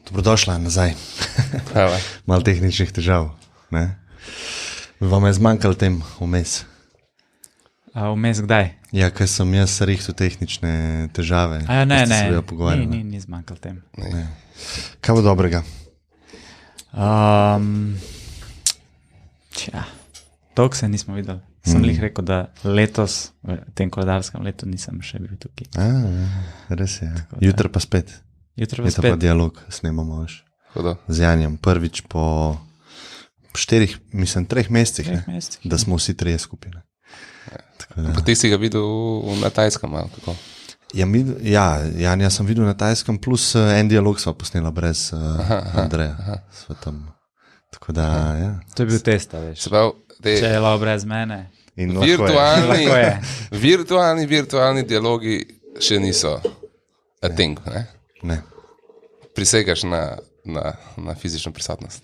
Dobrodošla nazaj. Hvala. Malo tehničnih težav. Ne? Vam je zmanjkalo tem vmes? Vmes kdaj? Ja, ker sem jaz rihtel tehnične težave. Ni zmanjkalo tem. Ne. Kaj bo dobrega? Dolgo se nismo videli. Sem lih rekel, da letos, v tem koledarskem letu, nisem še bil tukaj. Res je. Jutro pa spet. Jutro pa Je to spet. pa dialog, snemamo veš. Hudo. Z Janjem. Prvič po 3 mesecih, ne? mesecih. Da smo vsi trije skupaj. Ne? Tako da- Pa ti si ga videl na Tajskem, ali kako? Janja sem videl na Tajskem, plus en dialog sva posnela brez Andreja. Sva tam. Tako da, ja. To je bil test, veš. Se pravi, Če je bilo brez mene. In lahko je. virtualni dialogi še niso a thing, ne? Ne. Prisegaš na fizično prisotnost.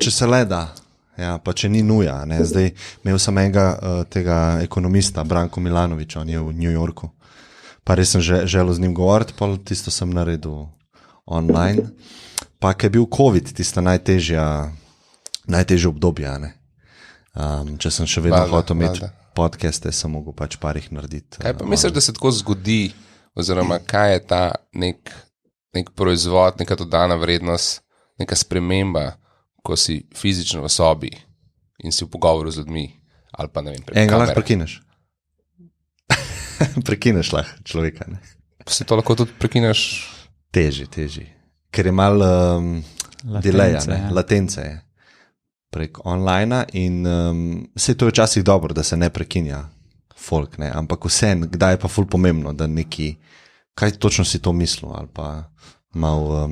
Če se le da, ja, pa če ni nuja. Ne. Zdaj, imel sem enega tega ekonomista, Branko Milanoviča, on je v New Yorku. Pa res sem želel z njim govoriti, pa tisto sem naredil online. Pa ker je bil COVID, tista najtežje obdobje. Ne. Če sem še vedno hotel imeti podcaste, sem mogel pač parih narediti. Kaj pa misliš, da se tako zgodi, oziroma kaj je ta nek proizvod, neka dodana vrednost, neka sprememba, ko si fizično v sobi in si v pogovoru z ljudmi, ali pa ne vem, prek Enega kamere. lahko prekineš. Prekineš lahko človeka. Ne. Si to lahko tudi prekineš? Teži. Ker je malo deleja, ja. latence je prek online in vse to je včasih dobro, da se ne prekinja folk, ne? Ampak vse, kdaj je pa ful pomembno, da neki, kaj točno si to mislil ali pa malo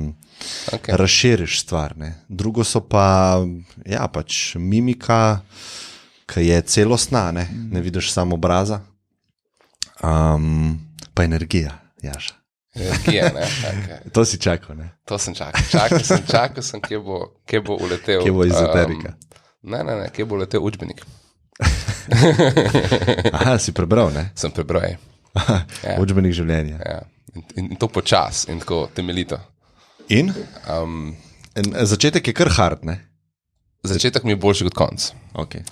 razširiš stvar. Ne? Drugo so pa, ja, pač mimika, ki je celostna, ne vidiš samo obraza, pa energija, Jaša. Energija, ne? Okay. To si čakal, ne? To sem čakal. Čakal sem, kje bo uletel. Kje bo ezoterika? Ne, kje bo uletel učbenik. Aha, si prebral, ne? Sem prebral. Ja. Učbenik življenja. Ja. In to počas in tako temeljito. In? Začetek je kar hard, ne? Začetek mi je boljši kot konc. Okay.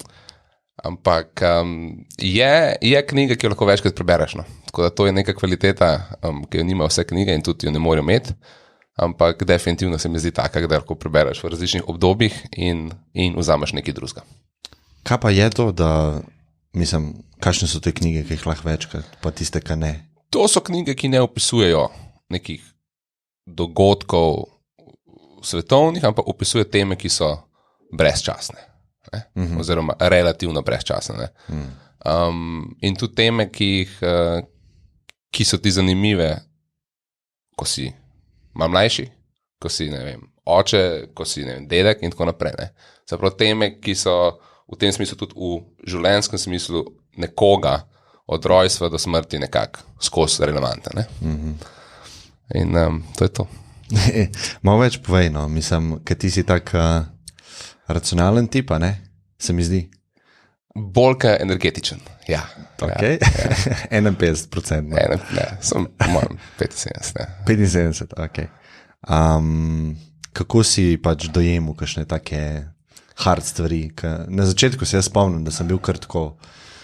Ampak je knjiga, ki jo lahko večkrat prebereš. No? Tako da to je neka kvaliteta, ki jo nima vse knjige in tudi jo ne morejo imeti. Ampak definitivno se mi zdi taka, da lahko prebereš v različnih obdobjih in vzameš nekaj drugega. Kaj pa je to, da, mislim, kakšne so te knjige, ki jih lahko večkrat, pa tiste, ki ne? To so knjige, ki ne opisujejo nekih dogodkov svetovnih, ampak opisujejo teme, ki so brezčasne. Oziroma relativno brezčasne. In tudi teme, ki so ti zanimive, ko si malo mlajši, ko si, ne vem, oče, ko si, ne vem, dedek in tako naprej. Ne. Zapravo teme, ki so v tem smislu tudi v življenjskem smislu nekoga od rojstva do smrti nekako skozi relevantne. In to je to. Malo več povej, no, mislim, ker ti si tak racionalen tipa, ne? Se mi zdi. Bolj ka energetičen, ja. Okay. Ja. 51%. Ne, sem po mojem 75. Ne. 75, ok. Kako si pač dojemal kakšne take hard stvari? Na začetku se jaz spomnim, da sem bil kar tako.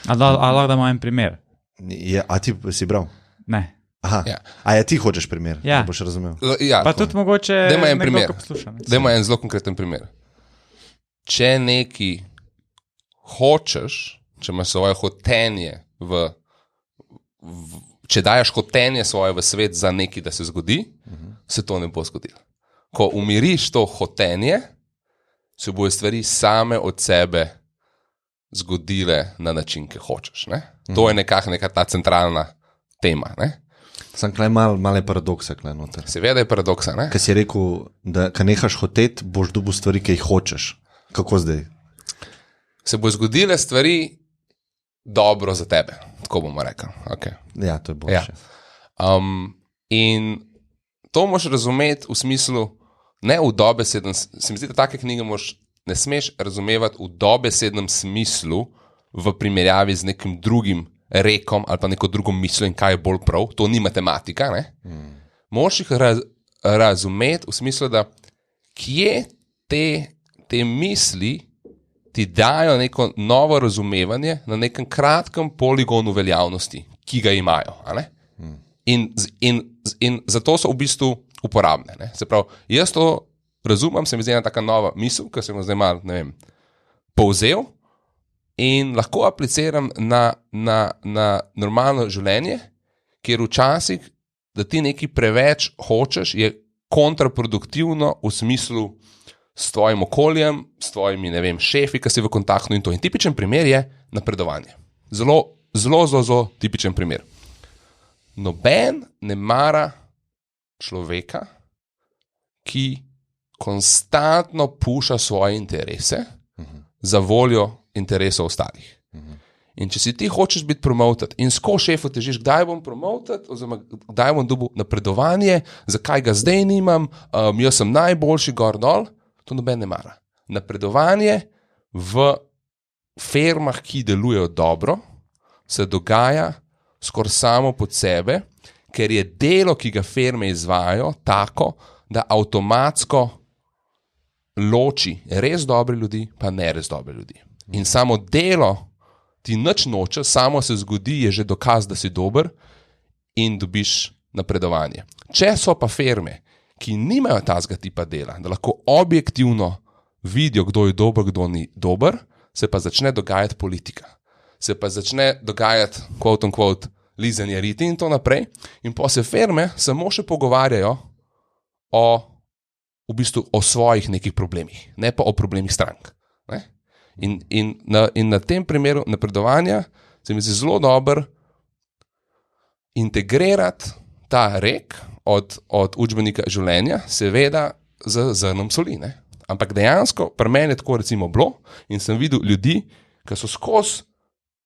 A lahko damo en primer? A ti si bral? Ne. Aha. Ja. A ja, ti hočeš primer, Ja. da boš razumel. Ja, Pa tudi mogoče Dajmo en nekdo, primer. ki posluša. ne. Dajmo en zelo konkreten primer. Če neki hočeš, če imaš svoje hotenje če daješ hotenje svoje v svet za nekaj, da se zgodi, se to ne bo zgodilo. Ko umiriš to hotenje, se bojo stvari same od sebe zgodile na način, ki hočeš. Ne? To je neka ta centralna tema. Ne? Sem klej male paradoksa klej noter. Seveda je paradoksa. Ne? Ker si rekel, da ko nehaš hoteti, boš dobil stvari, ki jih hočeš. Kako zdaj? Se bo zgodile stvari dobro za tebe, tako bomo rekli. Okay. Ja, to je boljše. Ja. In to moš razumeti v smislu, ne v dobesednem, se mi zdi, da take knjige ne smeš razumevati v dobesednem smislu v primerjavi z nekim drugim rekom ali pa neko drugo mislo in kaj je bolj prav, to ni matematika, ne? Moš jih razumeti v smislu, da kje te misli ti dajo neko novo razumevanje na nekem kratkem poligonu veljavnosti, ki ga imajo. A ne? In zato so v bistvu uporabne. Ne? Se pravi, jaz to razumem, se mi zdi ena taka nova misel, ki sem jo zdaj malo, ne vem, povzel in lahko apliciram na normalno življenje, kjer včasih, da ti nekaj preveč hočeš, je kontraproduktivno v smislu s tvojim okoljem, s tvojimi, ne vem, šefi, ki si v kontaktu in to. In tipičen primer je napredovanje. Zelo tipičen primer. Noben ne mara človeka, ki konstantno puša svoje interese za voljo interesov ostalih. In če si ti hočeš biti promoted in skozi šefu težiš, kdaj bom promoted, oziroma kdaj bom dobil napredovanje, zakaj ga zdaj nimam, jaz sem najboljši gor dol, to noben ne mara. Napredovanje v firmah, ki delujejo dobro, se dogaja skoraj samo pod sebe, ker je delo, ki ga firme izvajajo, tako, da avtomatsko loči res dobre ljudi, pa ne res dobre ljudi. In samo delo ti nič noče, samo se zgodi, je že dokaz, da si dober in dobiš napredovanje. Če so pa firme, ki nimajo tazga tipa dela, da lahko objektivno vidijo, kdo je dober, kdo ni dober, se pa začne dogajati politika. Se pa začne dogajati, quote on quote, lizanje riti in to naprej. In pa se firme samo še pogovarjajo v bistvu o svojih nekih problemih, ne pa o problemih strank. Ne? In na tem primeru napredovanja se mi zdi zelo dobro integrirati ta rek od učbenika življenja, seveda z zrnom soli. Ne? Ampak dejansko pri meni je tako recimo bilo in sem videl ljudi, ki so skozi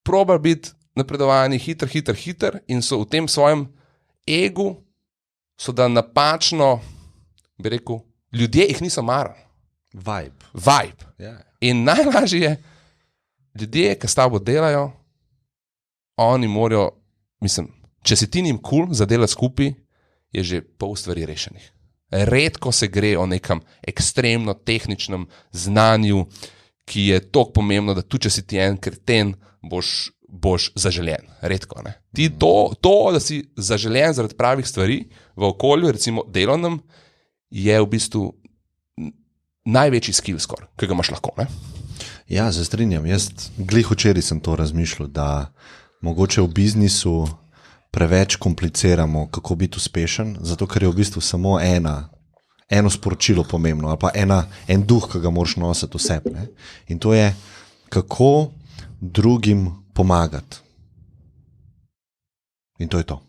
probali biti napredovani hiter in so v tem svojem egu so da napačno, bi rekel, ljudje jih niso marali. Vibe. Yeah. In najlažje je, ljudje, ki s tabo delajo, oni morajo, mislim, če si ti njim cool za delati skupaj, je že pol stvari rešenih. Redko se gre o nekem ekstremno tehničnem znanju, ki je toliko pomembno, da tudi če si ti en kreten, boš zaželjen. Redko, ne? Ti to, da si zaželjen zaradi pravih stvari v okolju, recimo delovnem, je v bistvu največji skill score, ki ga imaš lahko. Ne? Ja, se strinjam. Jaz glih včeraj sem to razmišljal, da mogoče v biznisu preveč kompliciramo, kako biti uspešen, zato ker je v bistvu samo eno sporočilo pomembno, ali pa en duh, ki ga moraš nositi v sebi. Ne? In to je, kako drugim pomagati. In to je to.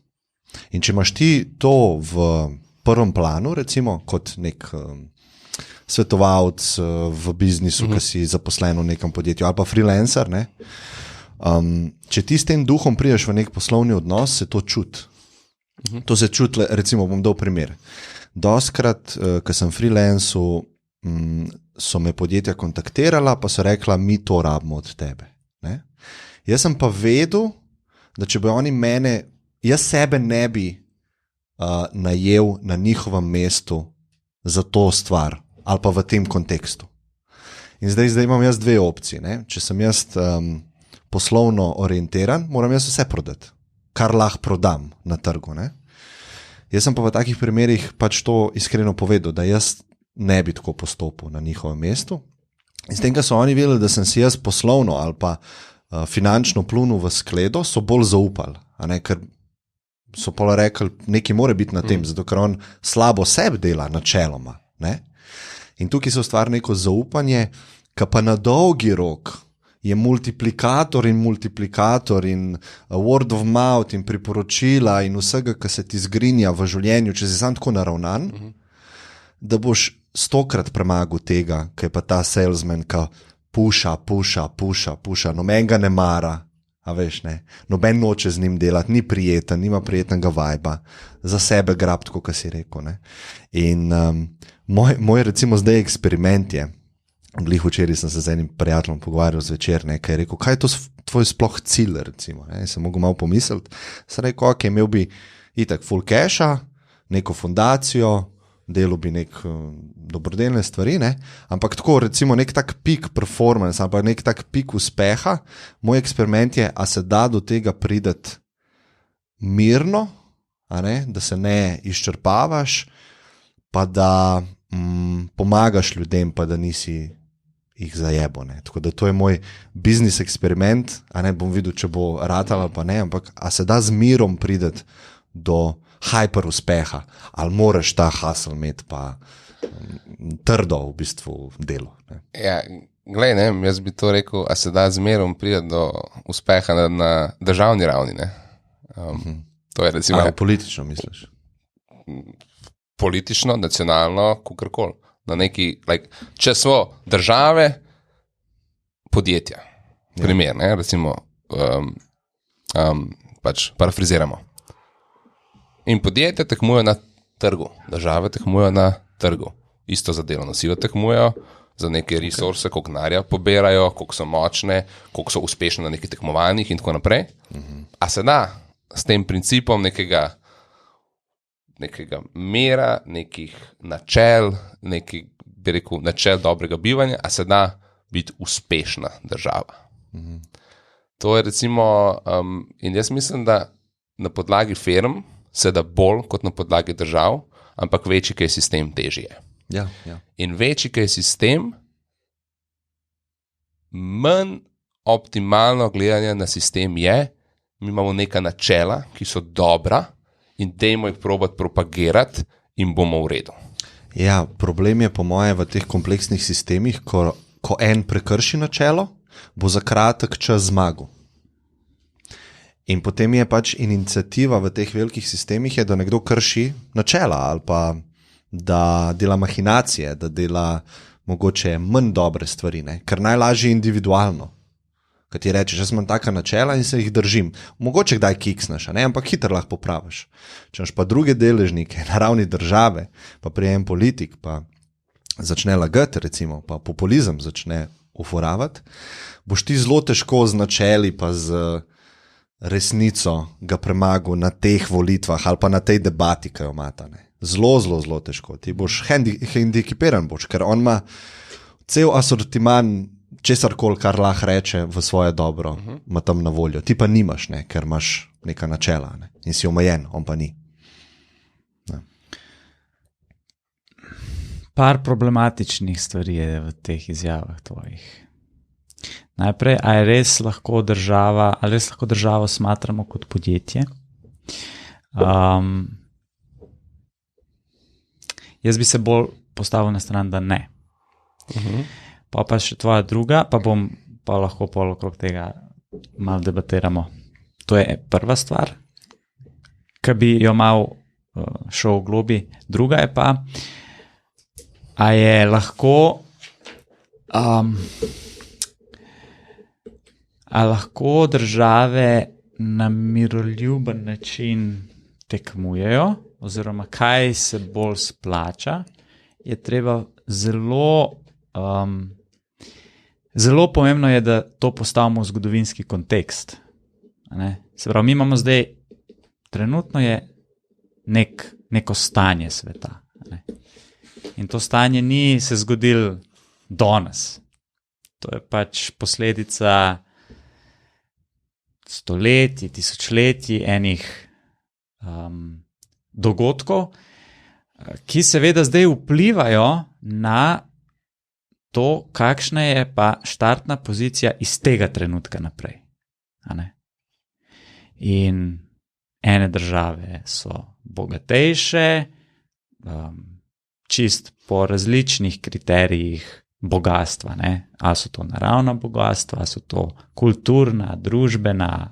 In če imaš ti to v prvem planu, recimo kot nek svetovalec v biznisu, ki si zaposlen v nekem podjetju, ali pa freelancer, ne? Če ti s tem duhom priješ v nek poslovni odnos, se to čuti. To se čuti, recimo bom dal primer. Dostkrat, ko sem freelancu, so me podjetja kontaktirala, pa so rekla, mi to rabimo od tebe. Ne? Jaz sem pa vedel, da če bi oni mene, jaz sebe ne bi najel na njihovem mestu za to stvar, ali pa v tem kontekstu. In zdaj imam jaz dve opcije. Ne? Če sem jaz poslovno orientiran, moram jaz vse prodati, kar lahko prodam na trgu. Ne? Jaz sem pa v takih primerih pač to iskreno povedal, da jaz ne bi tako postopil na njihovem mestu. In s tem, ko so oni vedeli, da sem si jaz poslovno ali pa finančno plunil v skledo, so bolj zaupali, a ne, ker so pa rekli, nekaj mora biti na tem, zato ker on slabo sebi dela načeloma. Ne? In tukaj se ustvari neko zaupanje, ki pa na dolgi rok je multiplikator in word of mouth in priporočila in vsega, kar se ti zgrinja v življenju, če si sam tako naravnan, da boš 100-krat premagal tega, ki je pa ta salesman, ki puša, noben ga ne mara, a veš, ne, noben noče z njim delati, ni prijeten, nima prijetnega vajba, za sebe grab, tako, kot si rekel. Ne. In moj recimo zdaj eksperiment je, glih včeraj sem se z enim prijateljem pogovarjal zvečer, ki je rekel, kaj je to tvoj sploh cilj, recimo. Ne? Sem mogel malo pomisliti, sem rekel, ok, imel bi itak full casha, neko fundacijo, delal bi nek dobrodelne stvari, ne? Ampak tako recimo nek tak pik performance, ampak nek tak pik uspeha, moj eksperiment je, a se da do tega prideti mirno, a ne? Da se ne izčrpavaš, pa da pomagaš ljudem, pa da nisi jih zajebo. Ne? Tako da to je moj biznis eksperiment, a ne bom videl, če bo ratalo pa ne, ampak a se da z mirom prideti do hyper uspeha, ali moraš ta hustle imeti pa trdo v bistvu delo. Ne? Ja, glej, ne, jaz bi to rekel, a se da z mirom priti do uspeha na državni ravni. Ne? To je recimo... politično misliš? Politično, nacionalno, kakorkoli. Na neki, če so države, podjetja, primer, ne, recimo, pač parafriziramo. In podjetja tekmujejo na trgu, države tekmujejo na trgu. Isto za delovno silo tekmujejo, za neke resurse, koliko denarja pobirajo, koliko so močne, koliko so uspešne na nekih tekmovanjih in tako naprej. A se da s tem principom nekega mera, nekih načel, bi rekel, načel dobrega bivanja, a se da biti uspešna država. To je recimo, in jaz mislim, da na podlagi firm se da bolj kot na podlagi držav, ampak večji, kaj je sistem, težji je. Ja. In večji, kaj je sistem, manj optimalno gledanje na sistem je, mi imamo neka načela, ki so dobra, in dajmo jih probati propagirati in bomo v redu. Ja, problem je po moje v teh kompleksnih sistemih, ko en prekrši načelo, bo za kratek čas zmagal. In potem je pač iniciativa v teh velikih sistemih, je, da nekdo krši načela ali pa da dela mahinacije, da dela mogoče manj dobre stvari, ne? Ker najlažje je individualno. Kad ti rečeš, jaz imam taka načela in se jih držim. Mogoče kdaj kiksneš, ne? Ampak hitro lahko popraviš. Če imaš pa druge deležnike na ravni države, pa prijem politik, pa začne lagati, recimo, pa populizem začne uforavati, boš ti zelo težko z načeli pa z resnico ga premagal na teh volitvah ali pa na tej debati, ki jo imata. Zelo težko. Ti boš hendikepiran, ker on ima cel asortiman česarkoli, kar lahko reče v svoje dobro, ima tam na voljo. Ti pa nimaš, ne, ker imaš neka načela, ne, in si omejen, on pa ni. Ne. Par problematičnih stvari je v teh izjavah tvojih. Najprej, ali res lahko državo smatramo kot podjetje? Jaz bi se bolj postavil na stran, da ne. Pa še tvoja druga, pa bom pa lahko pol okrog tega malo debatiramo. To je prva stvar, ki bi jo malo šel v globi. Druga je pa, a je lahko države na miroljuben način tekmujejo, oziroma kaj se bolj splača, je treba zelo pomembno je, da to postavimo v zgodovinski kontekst. Se pravi, mi imamo zdaj, trenutno je neko stanje sveta. In to stanje ni se zgodilo danes. To je pač posledica stoletij, tisočletij enih dogodkov, ki seveda zdaj vplivajo na to, kakšna je pa štartna pozicija iz tega trenutka naprej. In ene države so bogatejše, čist po različnih kriterijih bogatstva, ne? Ali so to naravna bogatstva, ali so to kulturna, družbena,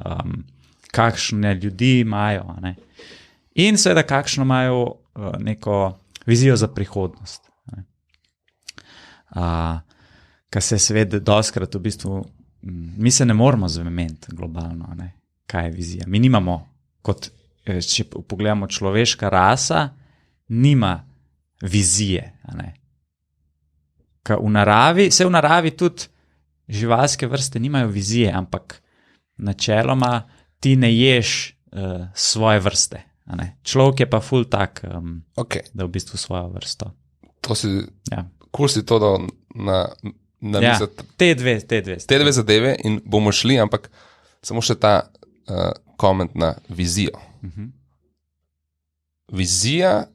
kakšne ljudi imajo, ne? In seveda kakšno imajo neko vizijo za prihodnost. Kar se seveda doskrat v bistvu, mi se ne moramo zmeniti globalno, ne? Kaj je vizija. Mi nimamo, kot če pogledamo človeška rasa, nima vizije. Ne? V naravi tudi živalske vrste nimajo vizije, ampak načeloma ti ne ješ svoje vrste. a ne. Človek je pa ful tak, Okay. da v bistvu svojo vrsto. To si, Ja. kul si to dal na Ja, mizo. te dve. Te dve zadeve in bomo šli, ampak samo še ta koment na vizijo. Vizija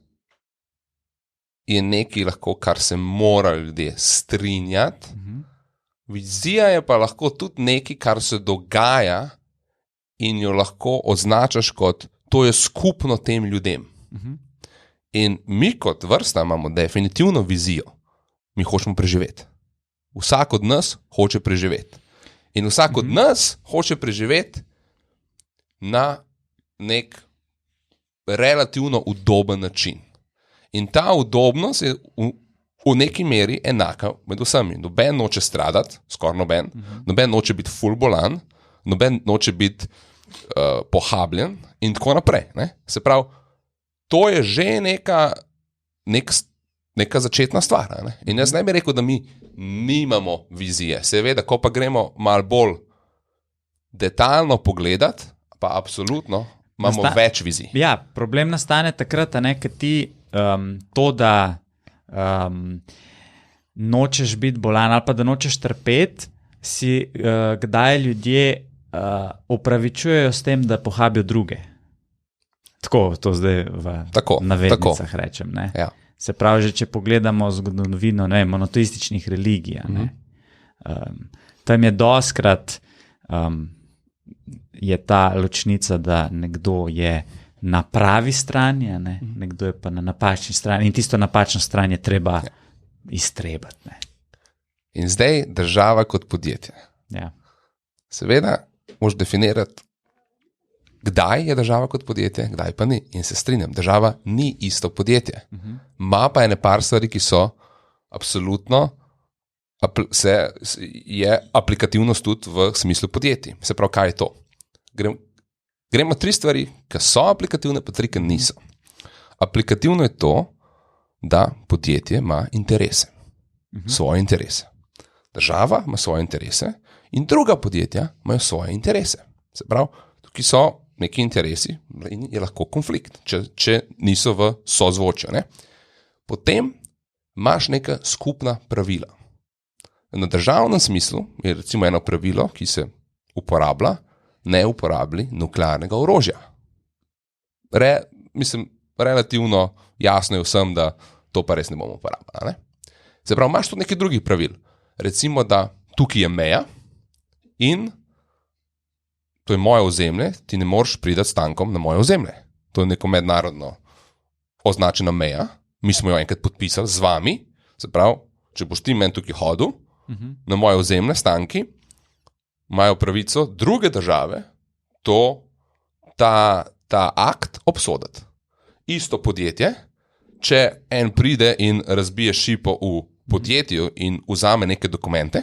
je nekaj lahko, kar se morajo ljudje strinjati. Vizija je pa lahko tudi nekaj, kar se dogaja in jo lahko označaš kot to je skupno tem ljudem. In mi kot vrsta imamo definitivno vizijo. Mi hočemo preživeti. Vsak od nas hoče preživeti. In vsak od nas hoče preživeti na nek relativno udoben način. In ta udobnost je v neki meri enaka med vsemi. Noben noče stradati, skoraj noben, noben noče biti full bolan, noben noče biti pohabljen in tako naprej. Ne? Se pravi, to je že neka začetna stvar. Ne? In jaz ne bi rekel, da mi nimamo vizije. Seveda, ko pa gremo malo bolj detaljno pogledati, pa absolutno imamo več vizij. Ja, problem nastane takrat, ker ti to, da nočeš biti bolan ali pa da nočeš trpeti, si kdaj ljudje opravičujejo s tem, da pohabijo druge. Tako to zdaj v navednicah rečem. Ne? Ja. Se pravi, že če pogledamo zgodovino monoteističnih religij, tam je doskrat je ta ločnica, da nekdo je na pravi strani, nekdo je pa na napačni strani in tisto napačno stran je treba iztrebati. Ne? In zdaj država kot podjetje. Ja. Seveda, moš definirati, kdaj je država kot podjetje, kdaj pa ni. In se strinjam, država ni isto podjetje. Ma pa ene par stvari, ki so absolutno, je aplikativnost tudi v smislu podjetij. Se pravi, kaj je to? Gremo 3 stvari, ki so aplikativne, pa 3, ki niso. Aplikativno je to, da podjetje ima interese. Svoje interese. Država ima svoje interese in druga podjetja imajo svoje interese. Se pravi, tukaj so neki interesi in je lahko konflikt, če niso v sozvočju. Ne? Potem imaš neka skupna pravila. Na državnem smislu je recimo eno pravilo, ki se uporablja, ne uporabi nuklearnega orožja. Relativno jasno je vsem, da to pa res ne bomo uporabljali. Se pravi, imaš tudi nekaj drugih pravil. Recimo, da tukaj je meja in to je moje ozemlje, ti ne moreš priti s tankom na moje ozemlje. To je neko mednarodno označena meja, mi smo jo enkrat podpisali z vami, se pravi, če boš ti meni tukaj hodil, na moje ozemlje s tanki, imajo pravico druge države ta akt obsoditi. Isto podjetje, če en pride in razbije šipo v podjetju in vzame neke dokumente,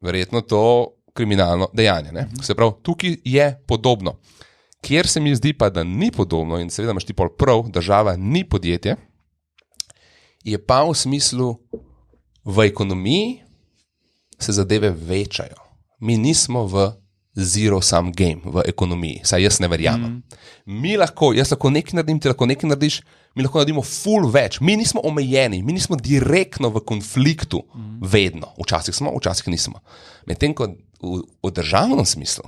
verjetno to kriminalno dejanje. Ne? Se pravi, tukaj je podobno. Kjer se mi zdi pa, da ni podobno in seveda imaš ti pol prav, država ni podjetje, je pa v smislu v ekonomiji se zadeve večajo. Mi nismo v zero-sum game v ekonomiji, saj jaz ne verjamem. Jaz lahko nekaj naredim, ti lahko nekaj narediš, mi lahko naredimo ful več. Mi nismo omejeni, mi nismo direktno v konfliktu vedno. Včasih smo, včasih nismo. Medtem ko v državnem smislu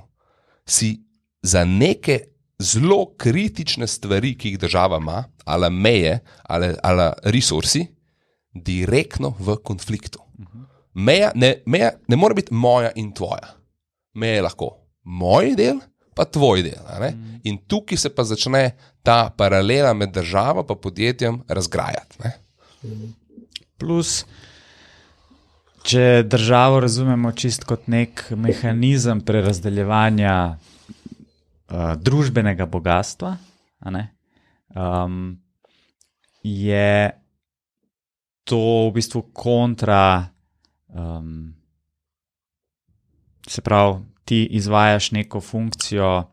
si za neke zelo kritične stvari, ki jih država ima, ali meje, ali resursi, direktno v konfliktu. Meja ne more biti moja in tvoja. Meja je lahko moj del, pa tvoj del. In tukaj se pa začne ta paralela med državo pa podjetjem razgrajati. Ne? Plus, če državo razumemo čist kot nek mehanizem prerazdeljevanja družbenega bogatstva, je to v bistvu kontra, se pravi, ti izvajaš neko funkcijo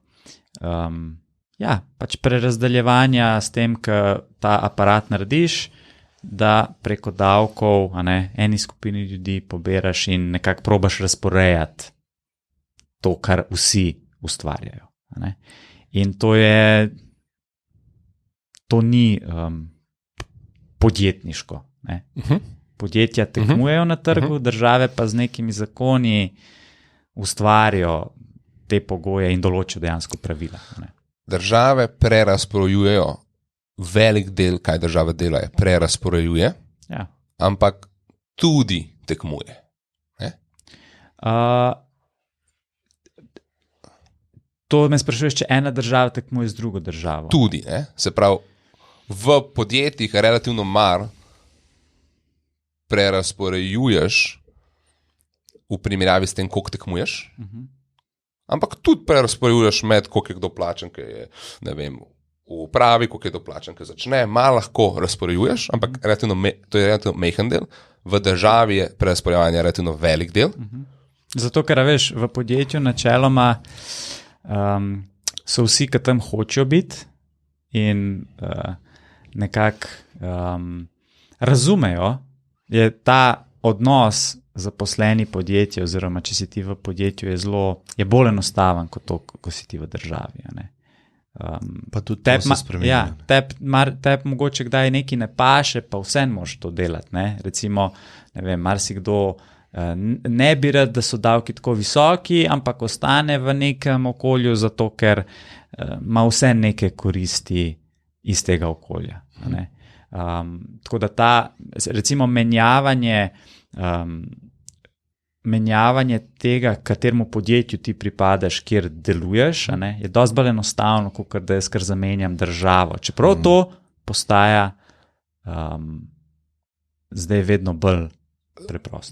pač prerazdeljevanja s tem, ko ta aparat narediš, da preko davkov eni skupini ljudi poberaš in nekako probaš razporejati to, kar vsi ustvarjajo. In to je to ni podjetniško. Ne? Podjetja tekmujejo na trgu, države pa z nekimi zakoni ustvarijo te pogoje in določijo dejansko pravila. Ne? Države prerazporejujejo velik del, kaj država dela, prerazporejuje, Ja. ampak tudi tekmuje. To me sprašuješ, če ena država tekmuje z drugo državo. Tudi, ne? Se pravi, v podjetjih relativno mar prerazporejuješ v primerjavi s tem, koliko tekmuješ, ampak tudi prerazporejuješ med, koliko je kdo plačen, ki je, ne vem, v upravi, koliko je kdo plačen, ki začne, malo lahko razporejuješ, ampak to je relativno mehen del, v državi je prerazporejevanje relativno velik del. Zato, ker veš, v podjetju načeloma so vsi, ki tam hočejo biti in nekako razumejo, je ta odnos zaposleni podjetje, oziroma če si ti v podjetju, je bolj enostaven kot to, ko si ti v državi. Ne? Pa tudi to se spremeni. Ja, tebi mogoče kdaj nekaj ne paše, pa vseeno moraš to delati. Ne? Recimo, ne vem, marsikdo ne bi rad, da so davki tako visoki, ampak ostane v nekem okolju, zato ker ima vse neke koristi iz tega okolja. Ne? Tako da recimo menjavanje tega, kateremu podjetju ti pripadaš, kjer deluješ, je dosti bolj enostavno, kot da jaz kar zamenjam državo. Čeprav to postaja zdaj vedno bolj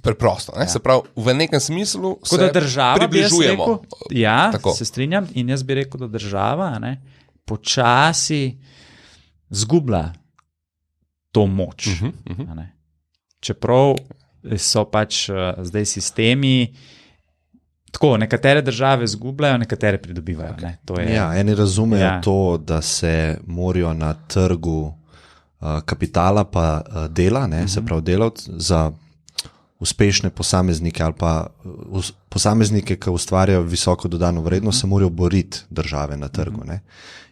preprosto. Se pravi, v nekem smislu se približujemo. Tako. Se strinjam, in jaz bi rekel, da država počasi zgublja to moč. Čeprav so pač zdaj sistemi tako, nekatere države zgubljajo, nekatere pridobivajo. Eni razumejo to, da se morajo na trgu kapitala pa dela, se pravi delavci za uspešne posameznike ali pa posameznike, ki ustvarjajo visoko dodano vrednost, se morajo boriti države na trgu.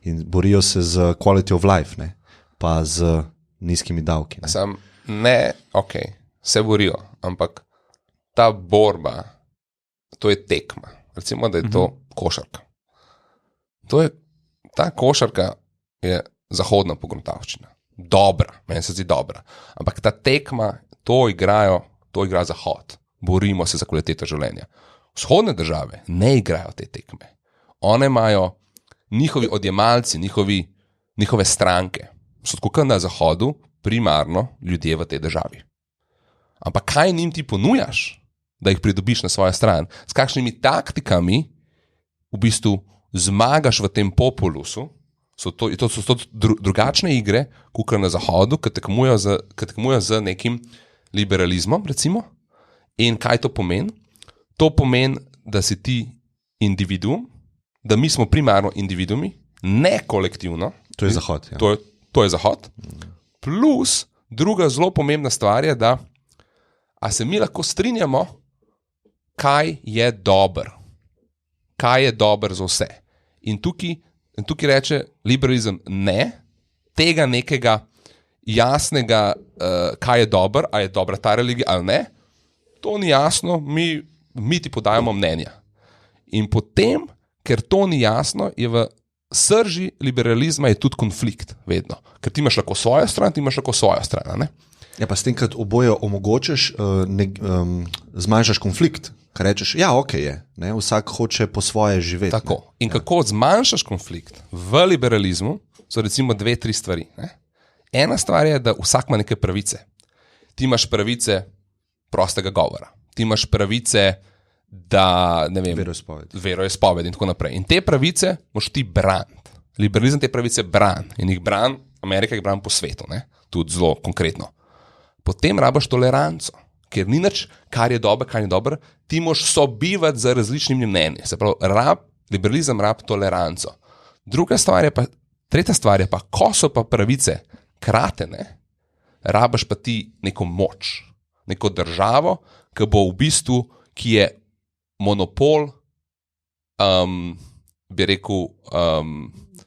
In borijo se z quality of life, pa z nizkimi davki. Se borijo, ampak ta borba, to je tekma. Recimo, da je to košarka. Ta košarka je zahodna pogruntavščina. Dobra, meni se zdi dobra. Ampak ta tekma, to igra Zahod. Borimo se za kvaliteto življenja. Vzhodne države ne igrajo te tekme. One imajo njihovi odjemalci, njihove stranke. So tako na Zahodu primarno ljudje v tej državi. Ampak kaj njim ti ponujaš, da jih pridobiš na svojo stran? S kakšnimi taktikami v bistvu zmagaš v tem populusu? To so drugačne igre, kot na Zahodu, ki tekmujejo z nekim liberalizmom, recimo. In kaj to pomeni? To pomeni, da si ti individuum, da mi smo primarno individuumi, ne kolektivno. To je Zahod. Ja. To je Zahod. Plus, druga zelo pomembna stvar je, da se mi lahko strinjamo, kaj je dobro. Kaj je dobro za vse. In tukaj reče liberalizem ne, tega nekega jasnega, kaj je dobro, a je dobra ta religija ali ne, to ni jasno, mi ti podajamo mnenja. In potem, ker to ni jasno, je v srži liberalizma je tudi konflikt vedno. Ker ti imaš lahko svojo stran, ti imaš lahko svojo stran, ne? Ja, pa s tem, kad oboje omogočaš, zmanjšaš konflikt, kar rečeš, ja, ok je, ne? Vsak hoče po svoje živeti. Tako. In kako zmanjšaš konflikt v liberalizmu, so recimo 2-3 stvari. Ne? Ena stvar je, da vsak ima neke pravice. Ti imaš pravice prostega govora. Ti imaš pravice, da, ne vem, veroizpovedi in tako naprej. In te pravice moš ti braniti. Liberalizem te pravice brani. In jih brani, Amerika jih brani po svetu, ne? Tudi zelo konkretno. Potem rabaš toleranco, ker ni nič, kar je dobro, kar ni dobro, ti moš sobivati z različnimi mnenji. Se pravi, liberalizem rab toleranco. Tretja stvar je pa, ko so pa pravice kratene, rabaš pa ti neko moč, neko državo, ki bo v bistvu, ki je monopol, bi rekel,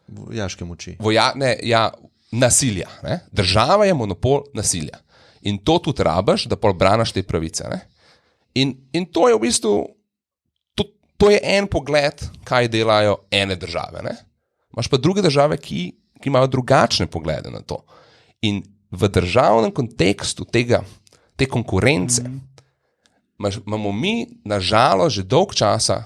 vojaške moči. nasilja. Ne? Država je monopol nasilja. In to tudi rabiš, da pol braniš te pravice. Ne? In to je v bistvu, to je en pogled, kaj delajo ene države. Ne? Imaš pa druge države, ki imajo drugačne poglede na to. In v državnem kontekstu te konkurence imamo mi, nažalost, že dolg časa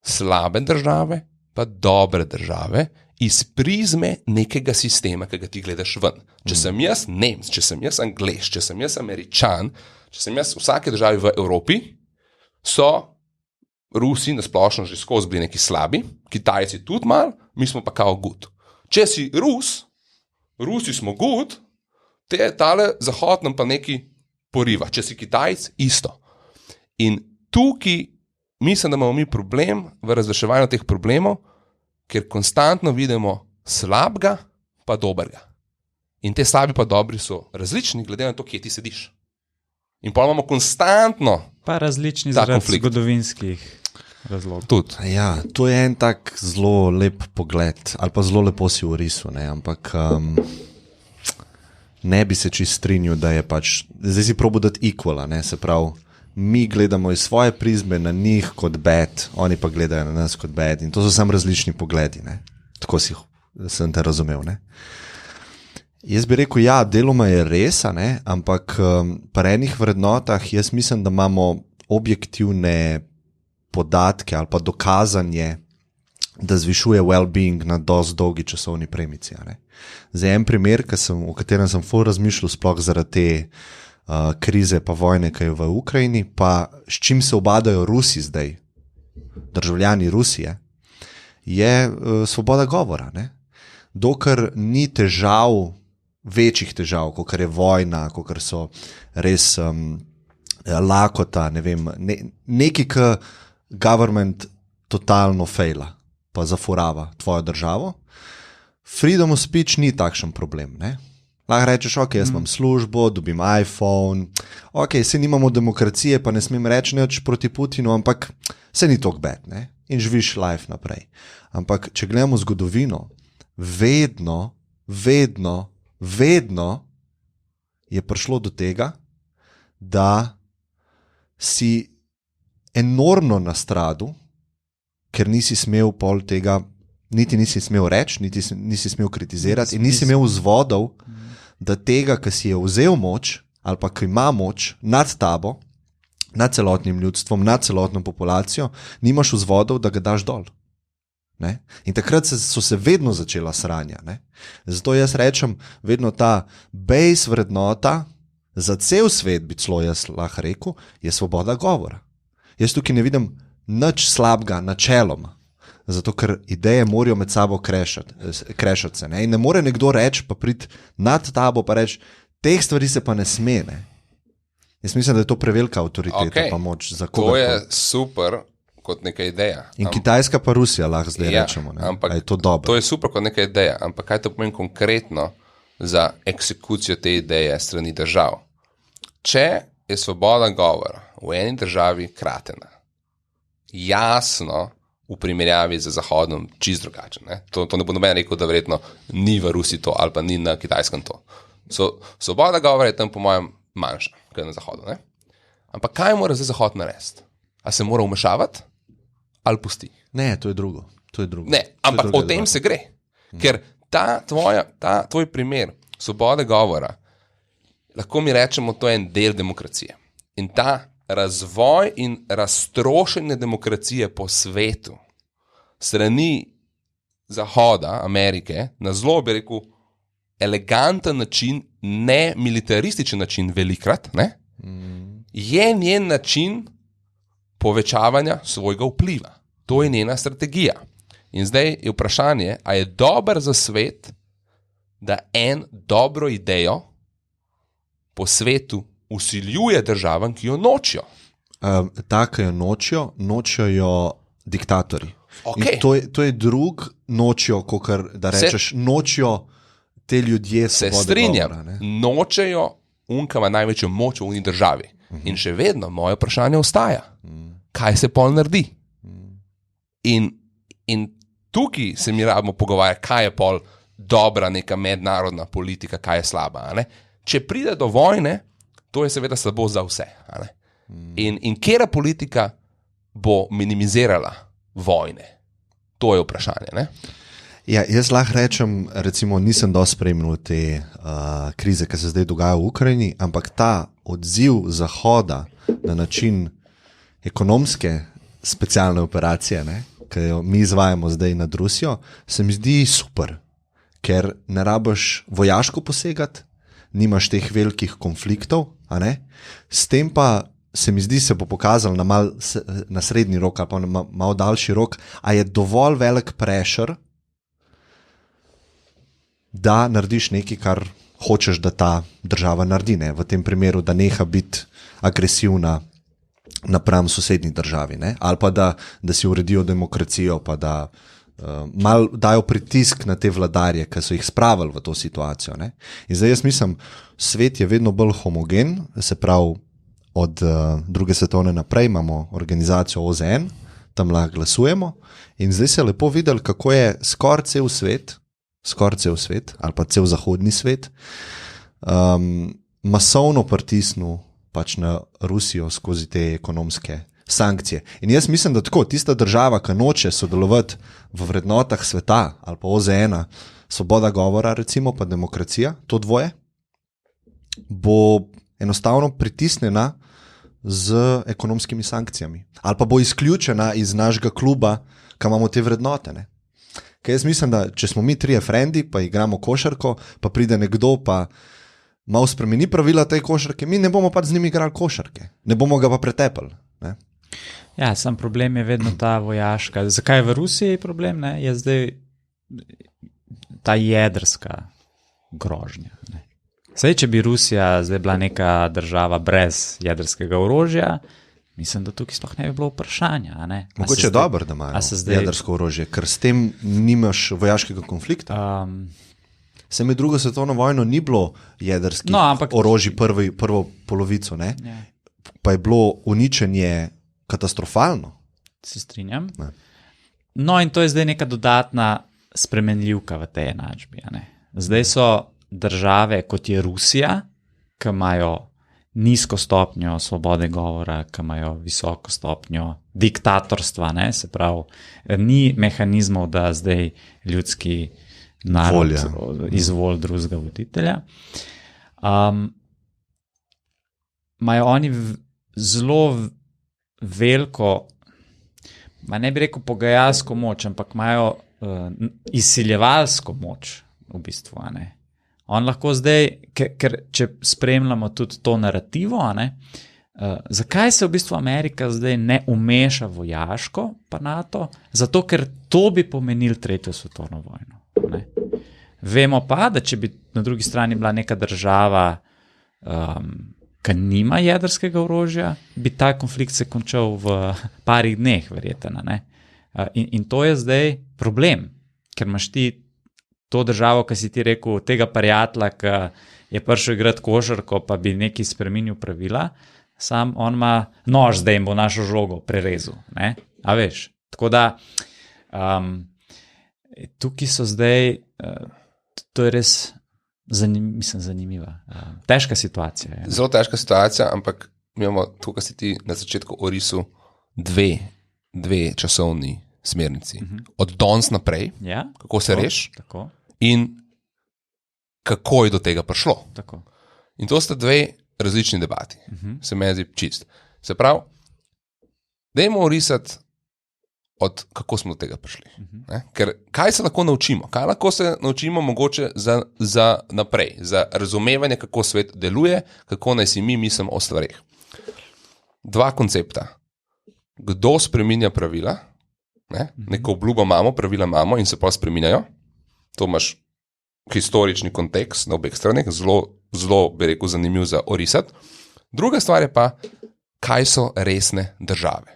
slabe države, pa dobre države, iz prizme nekega sistema, ki ga ti gledaš ven. Če sem jaz Nemec, če sem jaz Anglež, če sem jaz Američan, če sem jaz v vsaki državi v Evropi, so Rusi nasplošno že skozi bili neki slabi, Kitajci tudi mal, mi smo pa kao good. Če si Rusi smo good, tale Zahod nam pa neki poriva. Če si Kitajc, isto. In tukaj mislim, da imamo mi problem v razreševanju teh problemov, ker konstantno vidimo slabega pa dobrega. In te slabi pa dobri so različni, glede na to, kje ti sediš. In pa imamo konstantno pa različni zaradi zgodovinskih razlogov. Tudi. Ja, to je en tak zelo lep pogled, ali pa zelo lepo si urisu, ampak ne bi se čist strinjal, da je pač, zdaj si probo dati equala, se pravi, mi gledamo iz svoje prizme na njih kot bad, oni pa gledajo na nas kot bad in to so samo različni pogledi, tako sem te razumel, Jaz bi rekel, ja, deloma je res, ampak pri enih vrednotah jaz mislim, da imamo objektivne podatke ali pa dokazanje, da zvišuje well-being na dosti dolgi časovni premici. Za en primer, o katerem sem ful razmišljal sploh zaradi te krize pa vojne, ki je v Ukrajini, pa s čim se obadajo Rusi zdaj, državljani Rusije, je svoboda govora. Dokler ni večjih težav, kot je vojna, kot so res lakota, nekaj, ki government totalno fejla, pa zafurava tvojo državo, freedom of speech ni takšen problem, Lahko rečeš, ok, jaz imam službo, dobim iPhone, ok, se nimamo demokracije, pa ne smem reči nič proti Putinu, ampak se ni tok bad, in živiš life naprej. Ampak, če gledamo zgodovino, vedno je prišlo do tega, da si enormno nastradal, ker nisi smel pol tega, niti nisi smel reči, niti nisi smel kritizirati in nisi imel vzvodov, da tega, ki si je vzel moč ali pa ki ima moč nad tabo, nad celotnim ljudstvom, nad celotno populacijo, nimaš vzvodov, da ga daš dol. In takrat so se vedno začela sranja. Zato jaz rečem, vedno ta base vrednota za cel svet, bi celo jaz lahko rekel, je svoboda govora. Jaz tukaj ne vidim nič slabega načeloma, zato ker ideje morajo med sabo krešati se. In ne more nekdo reči, pa priti nad tabo, pa reči, teh stvari se pa ne sme. Jaz mislim, da je to prevelika avtoriteta pa moč za koga. To je super kot neka ideja. In Kitajska pa Rusija lahko zdaj rečemo. Ampak je to dobro. To je super kot neka ideja, ampak kaj to pomeni konkretno za eksekucijo te ideje strani držav? Če je svoboda govora v eni državi kratena, jasno v primerjavi z Zahodom čist drugačen. To ne bo noben rekel, da verjetno ni v Rusiji to ali pa ni na Kitajskem to. Svoboda govora je tam po mojem manjša, kot je na Zahodu. Ampak kaj mora zdaj Zahod narediti? A se mora vmešavati ali pusti? Ne, to je drugo. Ne, ampak o tem se gre. Ker ta tvoj primer svobode govora, lahko mi rečemo, to je en del demokracije. In ta razvoj in raztrošenje demokracije po svetu strani Zahoda, Amerike, na zelo, bi rekel, eleganten način, ne militarističen način velikrat, je njen način povečavanja svojega vpliva. To je njena strategija. In zdaj je vprašanje, a je dober za svet, da en dobro idejo po svetu vsiljuje državam, ki jo nočijo. Tako jo nočijo jo diktatorji. Okay. To je drug nočijo, kot da rečeš, nočijo te ljudje svobode govora. Se strinjam, nočejo unkama največjo moč v uni državi. In še vedno moje vprašanje ostaja. Kaj se pol naredi? In tukaj se mi rabimo pogovarjati, kaj je pol dobra neka mednarodna politika, kaj je slaba. A ne? Če pride do vojne, to je seveda slabo za vse. A ne? In kera politika bo minimizirala vojne? To je vprašanje. Ne? Ja, jaz lahko rečem, recimo, nisem dosti spremljal te krize, ki se zdaj dogaja v Ukrajini, ampak ta odziv Zahoda na način ekonomske specialne operacije, ne, ki jo mi izvajamo zdaj nad Rusijo, se mi zdi super, ker ne rabiš vojaško posegati, nimaš teh velikih konfliktov, a ne? S tem pa se mi zdi, se bo pokazalo na srednji rok ali pa na malo daljši rok, a je dovolj velik pressure, da narediš nekaj, kar hočeš, da ta država naredi. Ne? V tem primeru, da neha biti agresivna napram sosednji državi. Ne? Ali pa da si uredijo demokracijo, pa da malo dajo pritisk na te vladarje, ki so jih spravili v to situacijo. Ne? In zdaj jaz mislim, svet je vedno bolj homogen, se pravi, od druge svetovne naprej imamo organizacijo OZN, tam lahko glasujemo in zdaj se je lepo videli, kako je skoraj cel svet, ali pa cel zahodni svet, masovno pritisnil pač na Rusijo skozi te ekonomske sankcije. In jaz mislim, da tako, tista država, ki noče sodelovati v vrednotah sveta, ali pa OZN-a, svoboda govora, recimo, pa demokracija, to dvoje, bo enostavno pritisnjena z ekonomskimi sankcijami. Ali pa bo izključena iz našega kluba, ki imamo te vrednote, ne? Ker jaz mislim, da če smo mi trije frendi, pa igramo košarko, pa pride nekdo, pa malo spremeni pravila tej košarke, mi ne bomo pač z njimi igrali košarke. Ne bomo ga pa pretepali. Ne? Ja, sam problem je vedno ta vojaška. Zakaj je v Rusiji problem? Ne? Je zdaj ta jedrska grožnja. Ne? Saj, če bi Rusija zdaj bila neka država brez jedrskega orožja, mislim, da tukaj sploh ne bi bilo vprašanja. Mogoče je dobro, da imajo jedrsko orožje, ker s tem nimaš vojaškega konflikta. Se med drugo svetovno vojno ni bilo jedrskih orožij prvo polovico, ne? Ja. Pa je bilo uničenje katastrofalno. Se strinjam. Ne. No in to je zdaj neka dodatna spremenljivka v tej enačbi. Zdaj so države, kot je Rusija, ki imajo nizko stopnjo svobode govora, ki imajo visoko stopnjo diktatorstva, ne? Se pravi, ni mehanizmov, da zdaj ljudski narod izvoli drugega voditelja. Imajo oni zelo veliko, ne bi rekel pogajalsko moč, ampak imajo izsiljevalsko moč v bistvu, ne? On lahko zdaj, ker če spremljamo tudi to narativo, zakaj se v bistvu Amerika zdaj ne umeša vojaško pa NATO? Zato, ker to bi pomenil tretjo svetovno vojno. Ne? Vemo pa, da če bi na drugi strani bila neka država, ki nima jedrskega orožja, bi ta konflikt se končal v parih dneh, verjetno. In to je zdaj problem, ker imaš ti to državo, ki si ti rekel, tega prijatelja, ki je prišel igrati košarko, pa bi nekaj spremenil pravila, sam on ima nož, zdaj jim bo našo žogo prerezal. Ne? A veš? Tako da tukaj so zdaj, to je res zanimiva. Težka situacija. Je, zelo težka situacija, ampak mi imamo tukaj, si ti na začetku orisu dve časovni smernici. Od danes naprej, ja, kako se reš, tako. In kako je do tega prišlo. Tako. In to sta dve različni debati. Se meni zdi čist. Se pravi, dajmo orisati od kako smo do tega prišli. Ker kaj se lahko naučimo? Kaj lahko se naučimo mogoče za naprej, za razumevanje, kako svet deluje, kako naj si mi mislimo o stvarih. Dva koncepta. Kdo spreminja pravila? Neko obljubo imamo, pravila imamo in se pa spreminjajo. To imaš historični kontekst na obeh straneh, zelo bi rekel, zanimiv za orisati. Druga stvar je pa, kaj so resne države.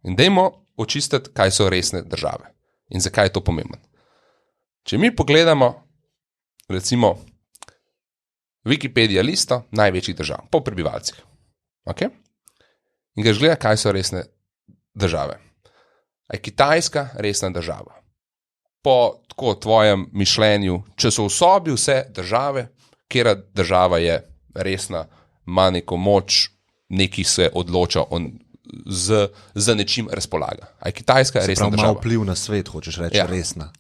In dajmo očistiti, kaj so resne države in zakaj je to pomembno. Če mi pogledamo, recimo, Wikipedia listo največjih držav, po prebivalcih. Okay? In greš gledati, kaj so resne države. A je Kitajska resna država? po tako tvojem mišljenju, če so v sobi vse države, kera država je resna, ima neko moč, neki se odloča, z nečim razpolaga. A je Kitajska resna Prav država? ima vpliv na svet, hočeš reči, Ja. resna.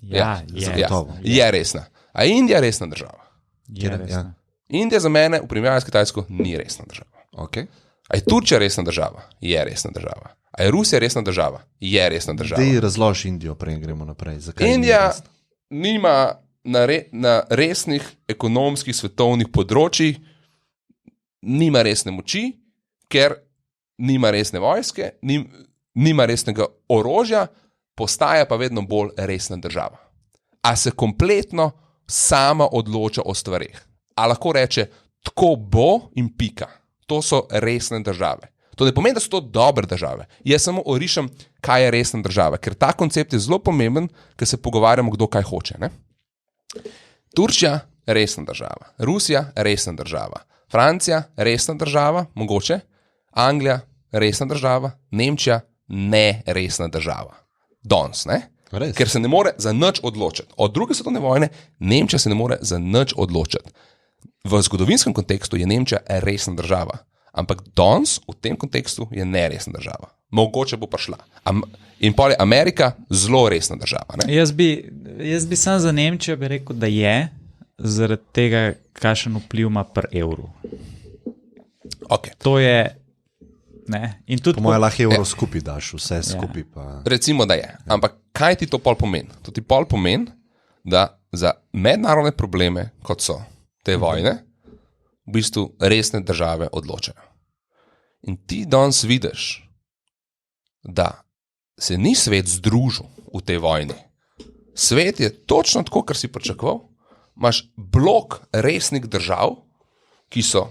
Je resna. A je Indija resna država? Je resna. Indija za mene v primerjavi s Kitajsko ni resna država. Okay. A je Turčija resna država? Je resna država. A je Rusija resna država? Je resna država. Dej razloži Indijo, prej gremo naprej. Zakaj ni Indija resna? nima na resnih ekonomskih svetovnih področjih nima resne moči, ker nima resne vojske, nima resnega orožja, postaja pa vedno bolj resna država. A se kompletno sama odloča o stvareh. A lahko reče, tako bo in pika. To so resne države. To ne pomeni, da so to dobre države. Jaz samo orišem, kaj je resna država, ker ta koncept je zelo pomemben, ker se pogovarjamo, kdo kaj hoče. Ne? Turčija, resna država. Rusija, resna država. Francija, resna država, mogoče. Anglija, resna država. Nemčija, ne resna država. Danes, ne? Res? Ker se ne more za nič odločiti. Od druge svetovne vojne Nemčija se ne more za nič odločiti. V zgodovinskem kontekstu je Nemčija resna država, ampak danes v tem kontekstu je neresna država. Mogoče bo prišla. In pol je Amerika zelo resna država. Ne? Jaz bi sam za Nemčijo bi rekel, da je, zaradi tega, kakšen vpliv ima pri evru. Okay. To je, ne, in tudi Po mojem lahko evro skupaj daš, vse skupaj pa... Recimo, da je. Ampak kaj ti to pol pomeni? To ti pol pomeni, da za mednarodne probleme, kot so te vojne, v bistvu resne države odločajo. In ti danes vidiš, da se ni svet združil v tej vojni. Svet je točno tako, kar si pričakoval. Imaš blok resnih držav, ki so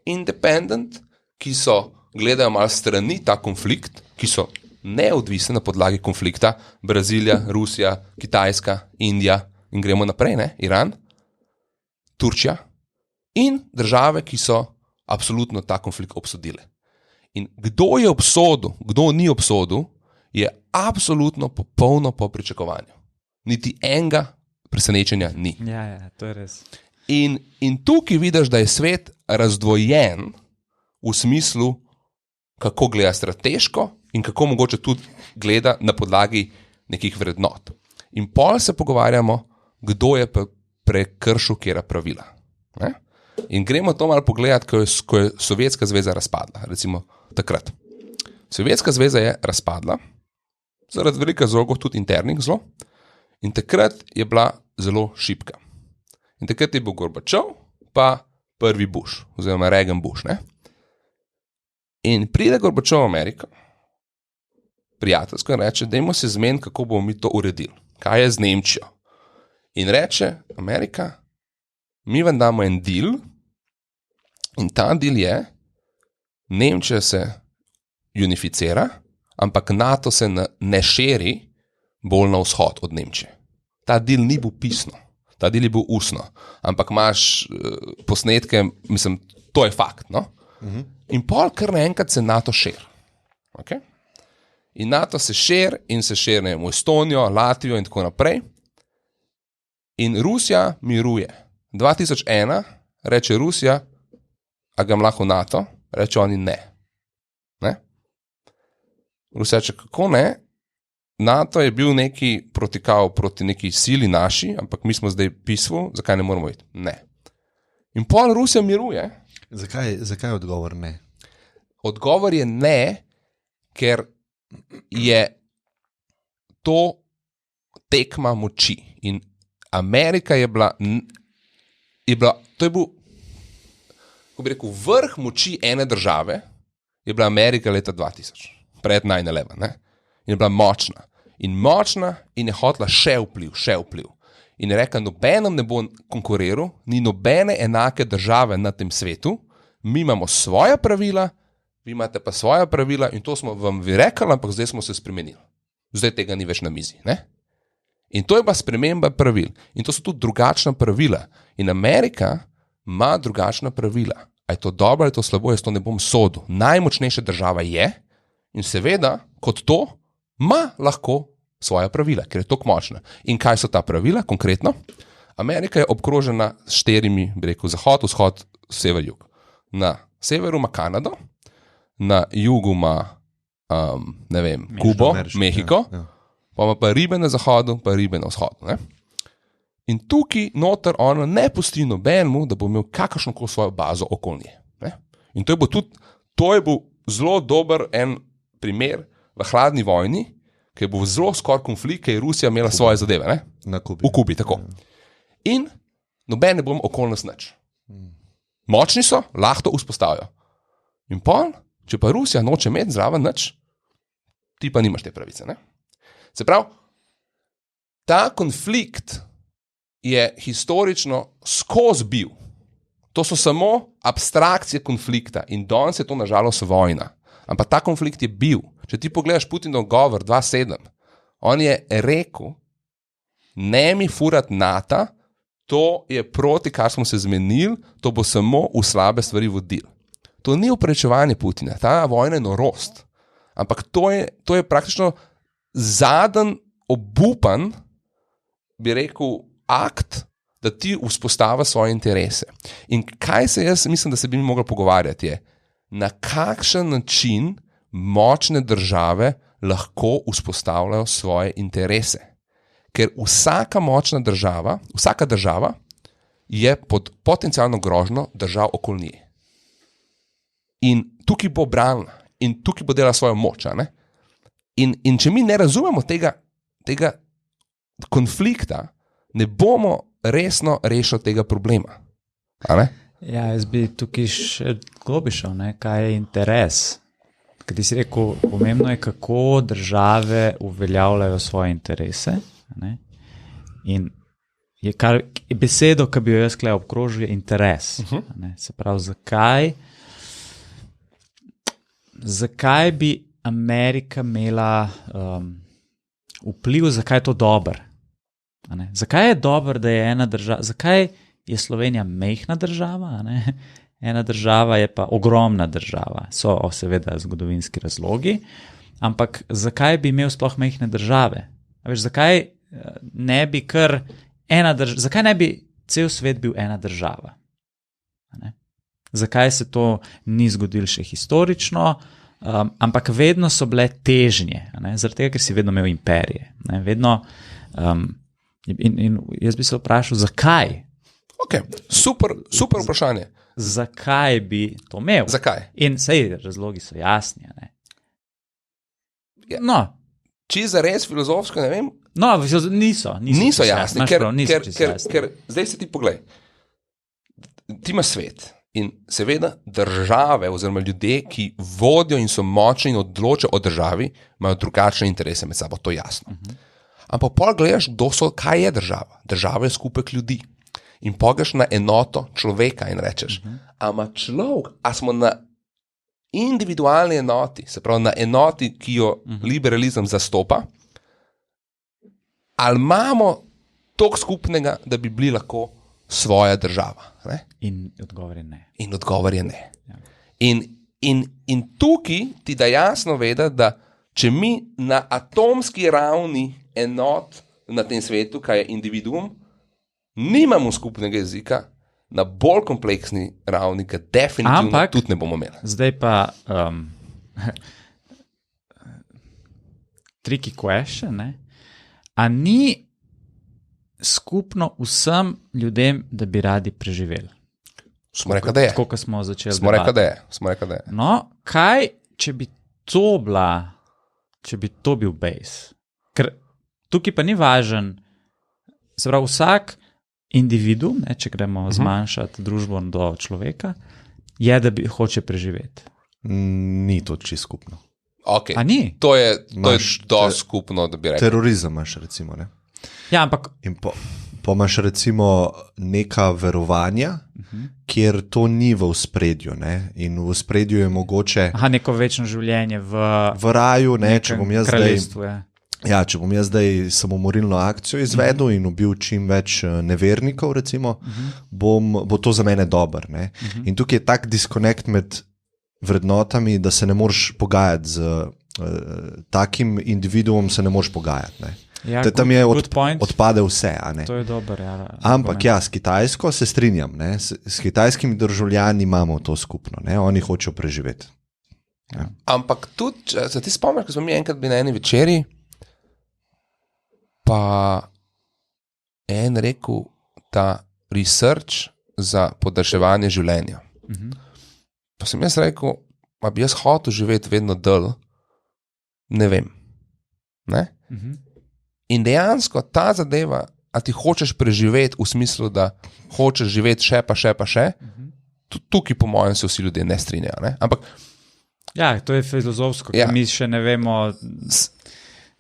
independent, ki so gledajo malo strani ta konflikt, ki so neodvisne na podlagi konflikta, Brazilija, Rusija, Kitajska, Indija in gremo naprej, ne? Iran, Turčija in države, ki so absolutno ta konflikt obsodile. In kdo je obsodil, kdo ni obsodil, je absolutno popolno po pričakovanju. Niti enega presenečenja ni. Ja, to je res. In tukaj vidiš, da je svet razdvojen v smislu, kako gleda strateško in kako mogoče tudi gleda na podlagi nekih vrednot. In pol se pogovarjamo, kdo je prekršil kera pravila. Ne? In gremo to malo pogledati, ko je Sovjetska zveza razpadla. Recimo takrat. Sovjetska zveza je razpadla, zaradi velikih razlogov, tudi internih zelo, in takrat je bila zelo šibka. In takrat je bil Gorbačov, pa prvi Bush, oziroma Reagan Bush. Ne? In pride Gorbačov v Ameriko, prijateljsko, in reče, dajmo se zmeniti, kako bomo mi to uredili. Kaj je z Nemčijo? In reče, Amerika, mi vam damo en deal, in ta deal je, Nemčija se unificira, ampak NATO se ne širi bolj na vzhod od Nemčije. Ta deal ni bil pisno, ta deal je bil ustno, ampak imaš posnetke, mislim, to je fakt, no? In pol kar naenkrat se NATO širi. Okay? In NATO se širi in se širi, ne vem, v Estonijo, Latvijo in tako naprej. In Rusija miruje. 2001 reče Rusija, a ga lahko NATO, reče oni ne. Ne? Rusija reče, kako ne? NATO je bil neki proti neki sili naši, ampak mi smo zdaj pismo, zakaj ne moramo iti? Ne. In pol Rusija miruje. Zakaj je odgovor ne? Odgovor je ne, ker je to tekma moči. In Amerika je bila to je bil, kako bi rekel, vrh moči ene države, je bila Amerika leta 2000, pred 9/11, ne? In je bila močna. In je hotela še vpliv. In je rekla, nobenem ne bo konkuriral, ni nobene enake države na tem svetu, mi imamo svoja pravila, vi imate pa svoja pravila in to smo vam vi rekli, ampak zdaj smo se spremenili. Zdaj tega ni več na mizi, ne? In to je pa sprememba pravil. In to so tudi drugačna pravila. In Amerika ima drugačna pravila. A je to dobro, ali je to slabo, jaz to ne bom sodil. Najmočnejša država je in seveda, kot to, ima lahko svoja pravila, ker je tako močna. In kaj so ta pravila konkretno? Amerika je obkrožena s 4, bi rekel, zahod, vzhod, sever, jug. Na severu ima Kanado, na jugu ima, ne vem, Kubo, Mehiko, pa ima pa ribe na zahodu, pa ribe na vzhodu. Ne? In tukaj noter ona ne pusti nobenemu, da bo imel kakršnokoli svojo bazo okoli nje. Ne? In to je bil zelo dober en primer v hladni vojni, ki je bil zelo skor konflikt, ki je Rusija imela svoje zadeve. Ne? Na Kubi. V Kubi, tako. In noben ne bom okoli nas nič. Močni so, lahko to vzpostavijo. In pol, če pa Rusija noče imeti zraven nič, ti pa nimaš te pravice. Ne? Se pravi, ta konflikt je historično skozi bil. To so samo abstrakcije konflikta in danes je to nažalost vojna. Ampak ta konflikt je bil. Če ti pogledaš Putinov govor 2.7, on je rekel, ne mi furat NATO, to je proti, kar smo se zmenili, to bo samo v slabe stvari vodil. To ni upravičevanje Putina, ta vojna je norost. Ampak to je praktično zadnji obupan, bi rekel, akt, da ti vzpostavi svoje interese. In kaj se jaz mislim, da se bi mi mogli pogovarjati je, na kakšen način močne države lahko vzpostavljajo svoje interese. Ker vsaka močna država, vsaka država je pod potencialno grožnjo držav okoli nje. In tukaj bo branila in tukaj bo delala svojo moč. In če mi ne razumemo tega konflikta, ne bomo resno rešili tega problema. Ja, jaz bi tukaj še globlje šel, kaj je interes. Kaj ti si rekel, pomembno je, kako države uveljavljajo svoje interese. Ne? In je besedo, ki bi jo jaz tukaj obkrožil, je interes. Se pravi, zakaj bi Amerika imela vpliv, zakaj je to dobro? Zakaj je dobro, da je ena država, zakaj je Slovenija majhna država, ena država je pa ogromna država, so seveda zgodovinski razlogi, ampak zakaj bi imel sploh majhne države? Zakaj ne bi zakaj ne bi cel svet bil ena država? Zakaj se to ni zgodilo še historično, ampak vedno so bile težnje, zaradi tega, ker si vedno imel imperije. Vedno, in jaz bi se vprašal, zakaj? Ok, super vprašanje. Zakaj bi to imel? Zakaj? In sej razlogi so jasni. Ja. No. Če za res filozofsko, ne vem. No, niso jasni, ker zdaj se ti poglej. Ti ima svet in seveda države oziroma ljudje, ki vodijo in so močni in odločajo o državi, imajo drugačne interese med sabo, to je jasno. Ampak pol gledaš, kaj je država? Država je skupek ljudi. In pogledaš na enoto človeka in rečeš, ama človek, a smo na individualni enoti, se pravi na enoti, ki jo liberalizem zastopa, ali imamo toliko skupnega, da bi bili lahko svoja država? Ne? In odgovor je ne. Ja. In tukaj ti da jasno vedeti, da če mi na atomski ravni enot na tem svetu, kaj je individuum, nimamo skupnega jezika, na bolj kompleksni ravni, ga definitivno tudi ne bomo imeli. Zdaj pa tricky question, a ni skupno vsem ljudem, da bi radi preživeli? Smo rekli, da je. Tako, kot smo začeli. Smo rekli, da je. No, kaj, če bi to bil base? Ker tukaj pa ni važen, se pravi, vsak individuum, če gremo zmanjšati družbo do človeka, je, da bi hoče preživeti. Ni to čisto skupno. Okay. A ni? To je dosti skupno, da bi rekel. Terorizem imaš, recimo. Ne? Ja, ampak... In imaš recimo neka verovanja, kjer to ni v ospredju. In v ospredju je mogoče... neko večno življenje v raju, če bom jaz kraljestvu. Če bom jaz zdaj samomorilno akcijo izvedel in ubil čim več nevernikov, recimo, bo to za mene dobro. In tukaj je tak disconnect med vrednotami, da se ne moreš pogajati z takim individuom se ne moreš pogajati. Ne. Ja, Tam je odpade vse. To je dober, ja, ampak ja, s Kitajsko se strinjam. Ne. S kitajskimi državljani imamo to skupno. Ne. Oni hočejo preživeti. Ja. Ampak tudi, se ti spomniš, ko smo mi enkrat bili na eni večeri, pa en rekel, ta research za podaljševanje življenja. Pa sem jaz rekel, pa bi jaz hotel živeti vedno dlje, ne vem. Ne? In dejansko ta zadeva, a ti hočeš preživeti v smislu, da hočeš živeti še, tukaj po mojem se vsi ljudje ne strinjajo. Ne? Ampak ja, to je filozofsko, ker mi še ne vemo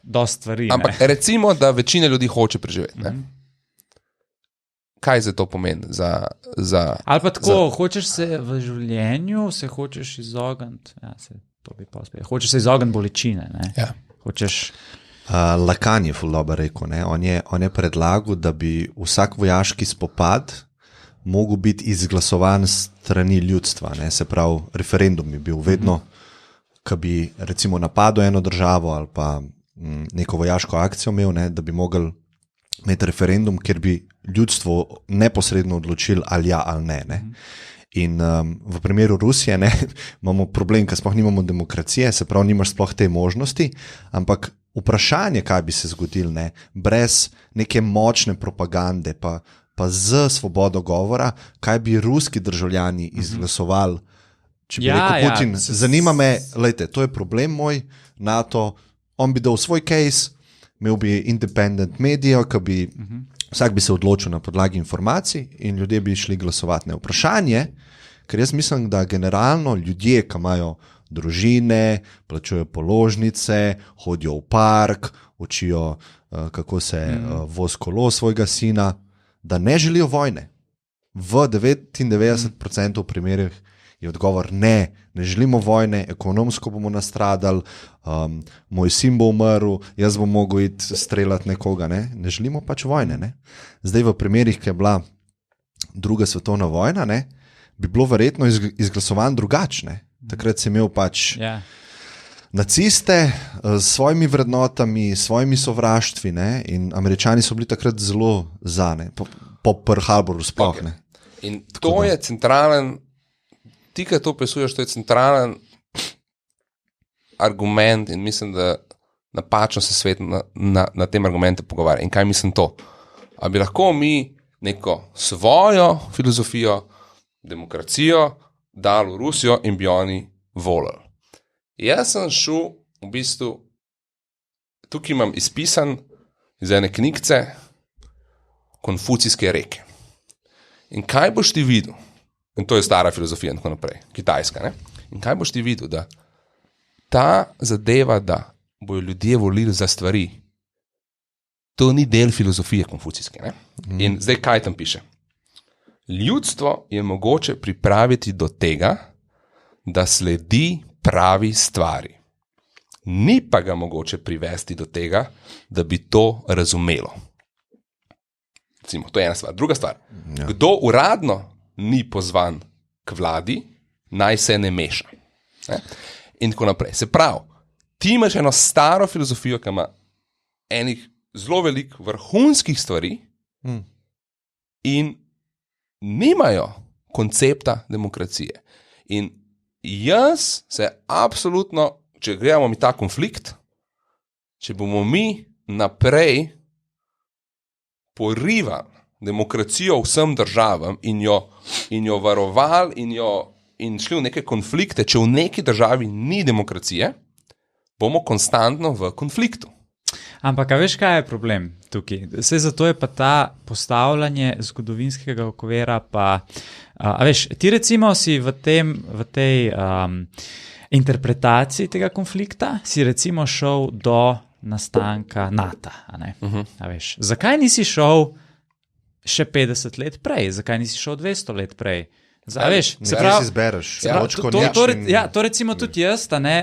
dosti stvari. Ampak recimo, da večina ljudi hoče preživeti. Ne? Kaj za to pomeni? Ali pa tako, hočeš se v življenju, se hočeš izogniti, hočeš se izogniti bolečine. Ne? Ja. Hočeš... Lacan je ful dobro rekel. Ne? On je predlagal, da bi vsak vojaški spopad mogel biti izglasovan strani ljudstva. Ne? Se pravi, referendum bi bil vedno, ko bi recimo napadel eno državo ali pa neko vojaško akcijo imel, ne? Da bi mogel imeti referendum, kjer bi ljudstvo neposredno odločilo ali ja ali ne. Ne? In v primeru Rusije imamo problem, ker sploh nimamo demokracije, se pravi, nimaš sploh te možnosti, ampak vprašanje, kaj bi se zgodilo, ne? Brez neke močne propagande, pa z svobodo govora, kaj bi ruski državljani izglasovali, če bi rekel Putin, zanima me, lejte, to je problem moj, NATO, on bi dal svoj case, imel bi independent medijo, vsak bi se odločil na podlagi informacij in ljudje bi šli glasovati. Ne? Vprašanje, ker jaz mislim, da generalno ljudje, ki imajo družine, plačujejo položnice, hodijo v park, učijo, kako se vozi kolo svojega sina, da ne želijo vojne. V 99% primerih je odgovor ne želimo vojne, ekonomsko bomo nastradali, moj sin bo umrl, jaz bom mogel iti streljati nekoga, ne želimo pač vojne. Ne? Zdaj v primerih, ki je bila druga svetovna vojna, ne, bi bilo verjetno izglasovan drugačne. Takrat si imel pač naciste s svojimi vrednotami, s svojimi sovraštvi, ne, in Američani so bili takrat zelo zane, po Pearl Harboru sploh. Okay. In to je centralen, ti, kaj to opisuješ, to je centralen argument in mislim, da napačno se svet na tem argumente pogovarja. In kaj mislim to? A bi lahko mi neko svojo filozofijo, demokracijo dali v Rusijo in bi oni volili. Jaz sem šel v bistvu, tukaj imam izpisan iz ene knjigce Konfucijske reke. In kaj boš ti videl? In to je stara filozofija in tako naprej, kitajska. Ne? In kaj boš ti videl, da ta zadeva, da bojo ljudje volili za stvari, to ni del filozofije konfucijske. Ne? In zdaj kaj tam piše? Ljudstvo je mogoče pripraviti do tega, da sledi pravi stvari. Ni pa ga mogoče privesti do tega, da bi to razumelo. Recimo, to je ena stvar. Druga stvar. Ja. Kdo uradno ni pozvan k vladi, naj se ne meša. Ne? In tako naprej. Se pravi, ti imaš eno staro filozofijo, ki ima enih zelo velik vrhunskih stvari in nimajo koncepta demokracije. In jaz se absolutno, če gledamo mi ta konflikt, če bomo mi naprej porivali demokracijo vsem državam in jo varovali in šli v neke konflikte, če v neki državi ni demokracije, bomo konstantno v konfliktu. Ampak, a veš, kaj je problem tukaj? Vse zato je pa ta postavljanje zgodovinskega okvira pa, a veš, ti recimo si v tej interpretaciji tega konflikta si recimo šel do nastanka NATO, a ne? A veš, zakaj nisi šel še 50 let prej? Zakaj nisi šel 200 let prej? Veš, se pravi, si izbereš. To recimo tudi jaz, a ne,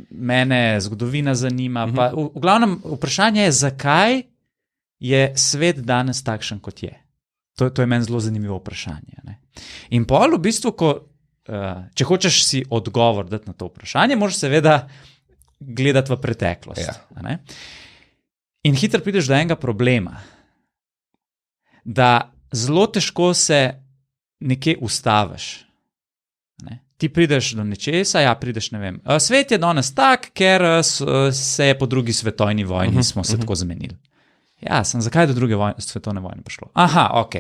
mene zgodovina zanima. Pa v glavnem vprašanje je, zakaj je svet danes takšen, kot je. To je meni zelo zanimivo vprašanje. Ne? In pol v bistvu, ko če hočeš si odgovor dati na to vprašanje, moraš seveda gledati v preteklost. Ja. A ne? In hitro prideš do enega problema, da zelo težko se nekje ustaviš. Ne? Ti prideš do nečesa, prideš, ne vem, svet je danes tak, ker se je po drugi svetovni vojni smo se tako zmenili. Zakaj je do druge svetovne vojne prišlo? Ok.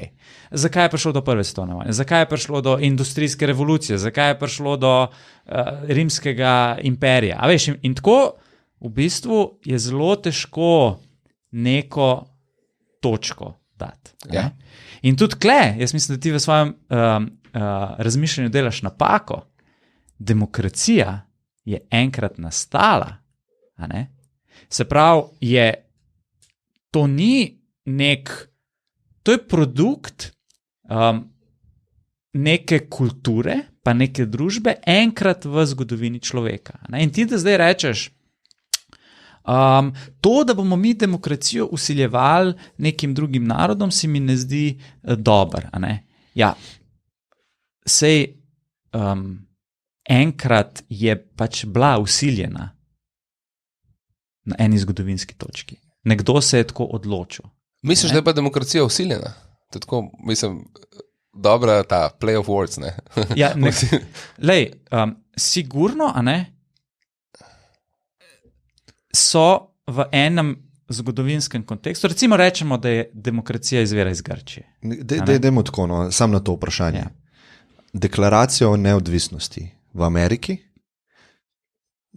Zakaj je prišlo do prve svetovne vojne? Zakaj je prišlo do industrijske revolucije? Zakaj je prišlo do rimskega imperija? A veš, in tako v bistvu je zelo težko neko točko dati. Ja. In tudi jaz mislim, da ti v svojem razmišljanju delaš napako. Demokracija je enkrat nastala. A ne? Se pravi, to ni to je produkt neke kulture, pa neke družbe, enkrat v zgodovini človeka. Ne? In ti da zdaj rečeš, to, da bomo mi demokracijo vsiljevali nekim drugim narodom, se mi ne zdi dobro. Sej enkrat je pač bila vsiljena na eni zgodovinski točki. Nekdo se je tako odločil. Misliš, da je pa demokracija vsiljena? To je tako, mislim, dobra ta play of words, ne? Sigurno, so v enem zgodovinskem kontekstu, recimo rečemo, da je demokracija izvira iz Grčije. Dajmo tako, sam na to vprašanje. Ja. Deklaracija o neodvisnosti v Ameriki,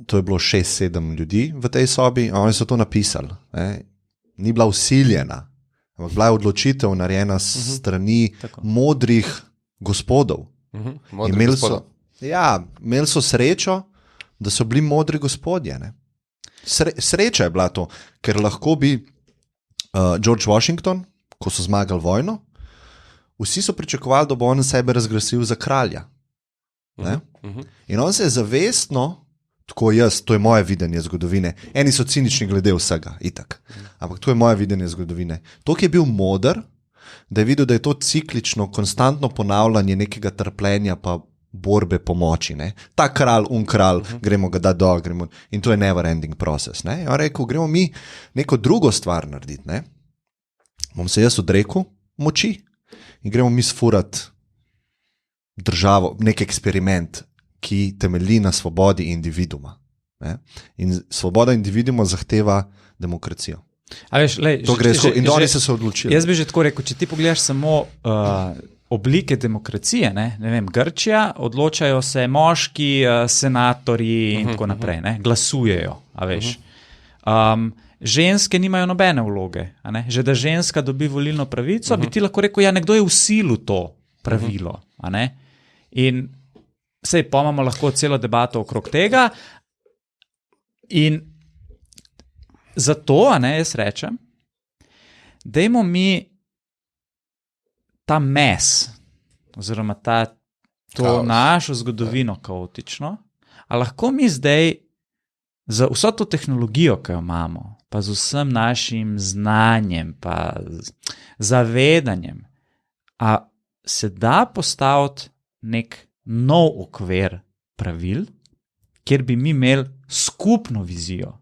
to je bilo 6-7 ljudi v tej sobi, oni so to napisali. Ni bila vsiljena, ampak bila je odločitev narejena s strani modrih gospodov. Imeli so srečo, da so bili modri gospodje. Ne? Sreča je bila to, ker lahko bi George Washington, ko so zmagali vojno, vsi so pričakovali, da bo on sebe razglasil za kralja. In on se je zavestno, tako jaz, to je moje videnje zgodovine. Eni so cinični glede vsega, itak. Ampak to je moje videnje zgodovine. To, ki je bil moder, da je videl, da je to ciklično, konstantno ponavljanje nekega trpljenja pa borbe po moči. Ne? Ta kralj, kralj, gremo ga dati dol, gremo. In to je never ending process. Ne? On rekel, gremo mi neko drugo stvar narediti. Ne? Bom se jaz odrekel moči in gremo mi sfurati državo, nek eksperiment, ki temelji na svobodi individuuma. Ne? In svoboda individuuma zahteva demokracijo. In oni so se odločili. Jaz bi že tako rekel, če ti pogledaš samo oblike demokracije, ne vem, Grčija, odločajo se moški, senatorji in tako naprej, ne? Glasujejo, a veš. Ženske nimajo nobene vloge. Že da ženska dobi volilno pravico, bi ti lahko rekel, nekdo je vsilil to pravilo. In sej imamo lahko celo debato okrog tega. In zato, jaz rečem, dajmo mi ta mes, oziroma to našo zgodovino kaotično, a lahko mi zdaj za vso to tehnologijo, ki jo imamo, pa z vsem našim znanjem, pa zavedanjem, a se da postaviti nek nov okvir pravil, kjer bi mi imeli skupno vizijo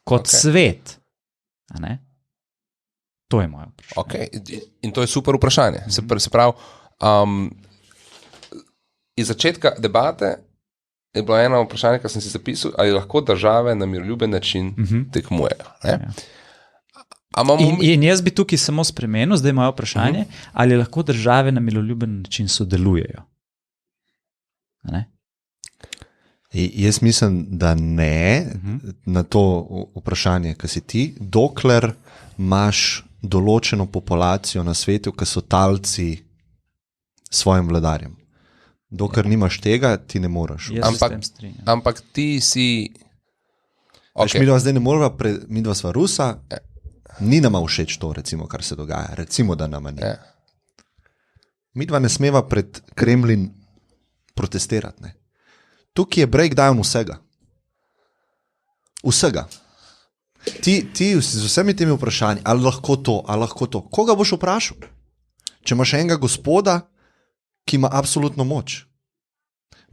kot svet. To je moje vprašanje. In to je super vprašanje. Se pravi, iz začetka debate je bilo eno vprašanje, ki sem si zapisal, ali lahko države na miroljuben način tekmujejo. In jaz bi tukaj samo spremenil, zdaj moje vprašanje, ali lahko države na miroljuben način sodelujejo. Jaz mislim, da ne, na to vprašanje, ki si ti, dokler imaš določeno populacijo na svetu, ki so talci svojim vladarjem. Dokler nimaš tega, ti ne moreš. Ampak ti si... Mi dva zdaj ne morava, mi dva sva Rusa, ni nama všeč to, recimo, kar se dogaja. Recimo, da nama ni. Mi dva ne smeva pred Kremlin protestirati. Ne? Tukaj je breakdown vsega. Vsega. Ti z vsemi temi vprašanji, ali lahko to. Koga boš vprašal? Če imaš enega gospoda, ki ima absolutno moč.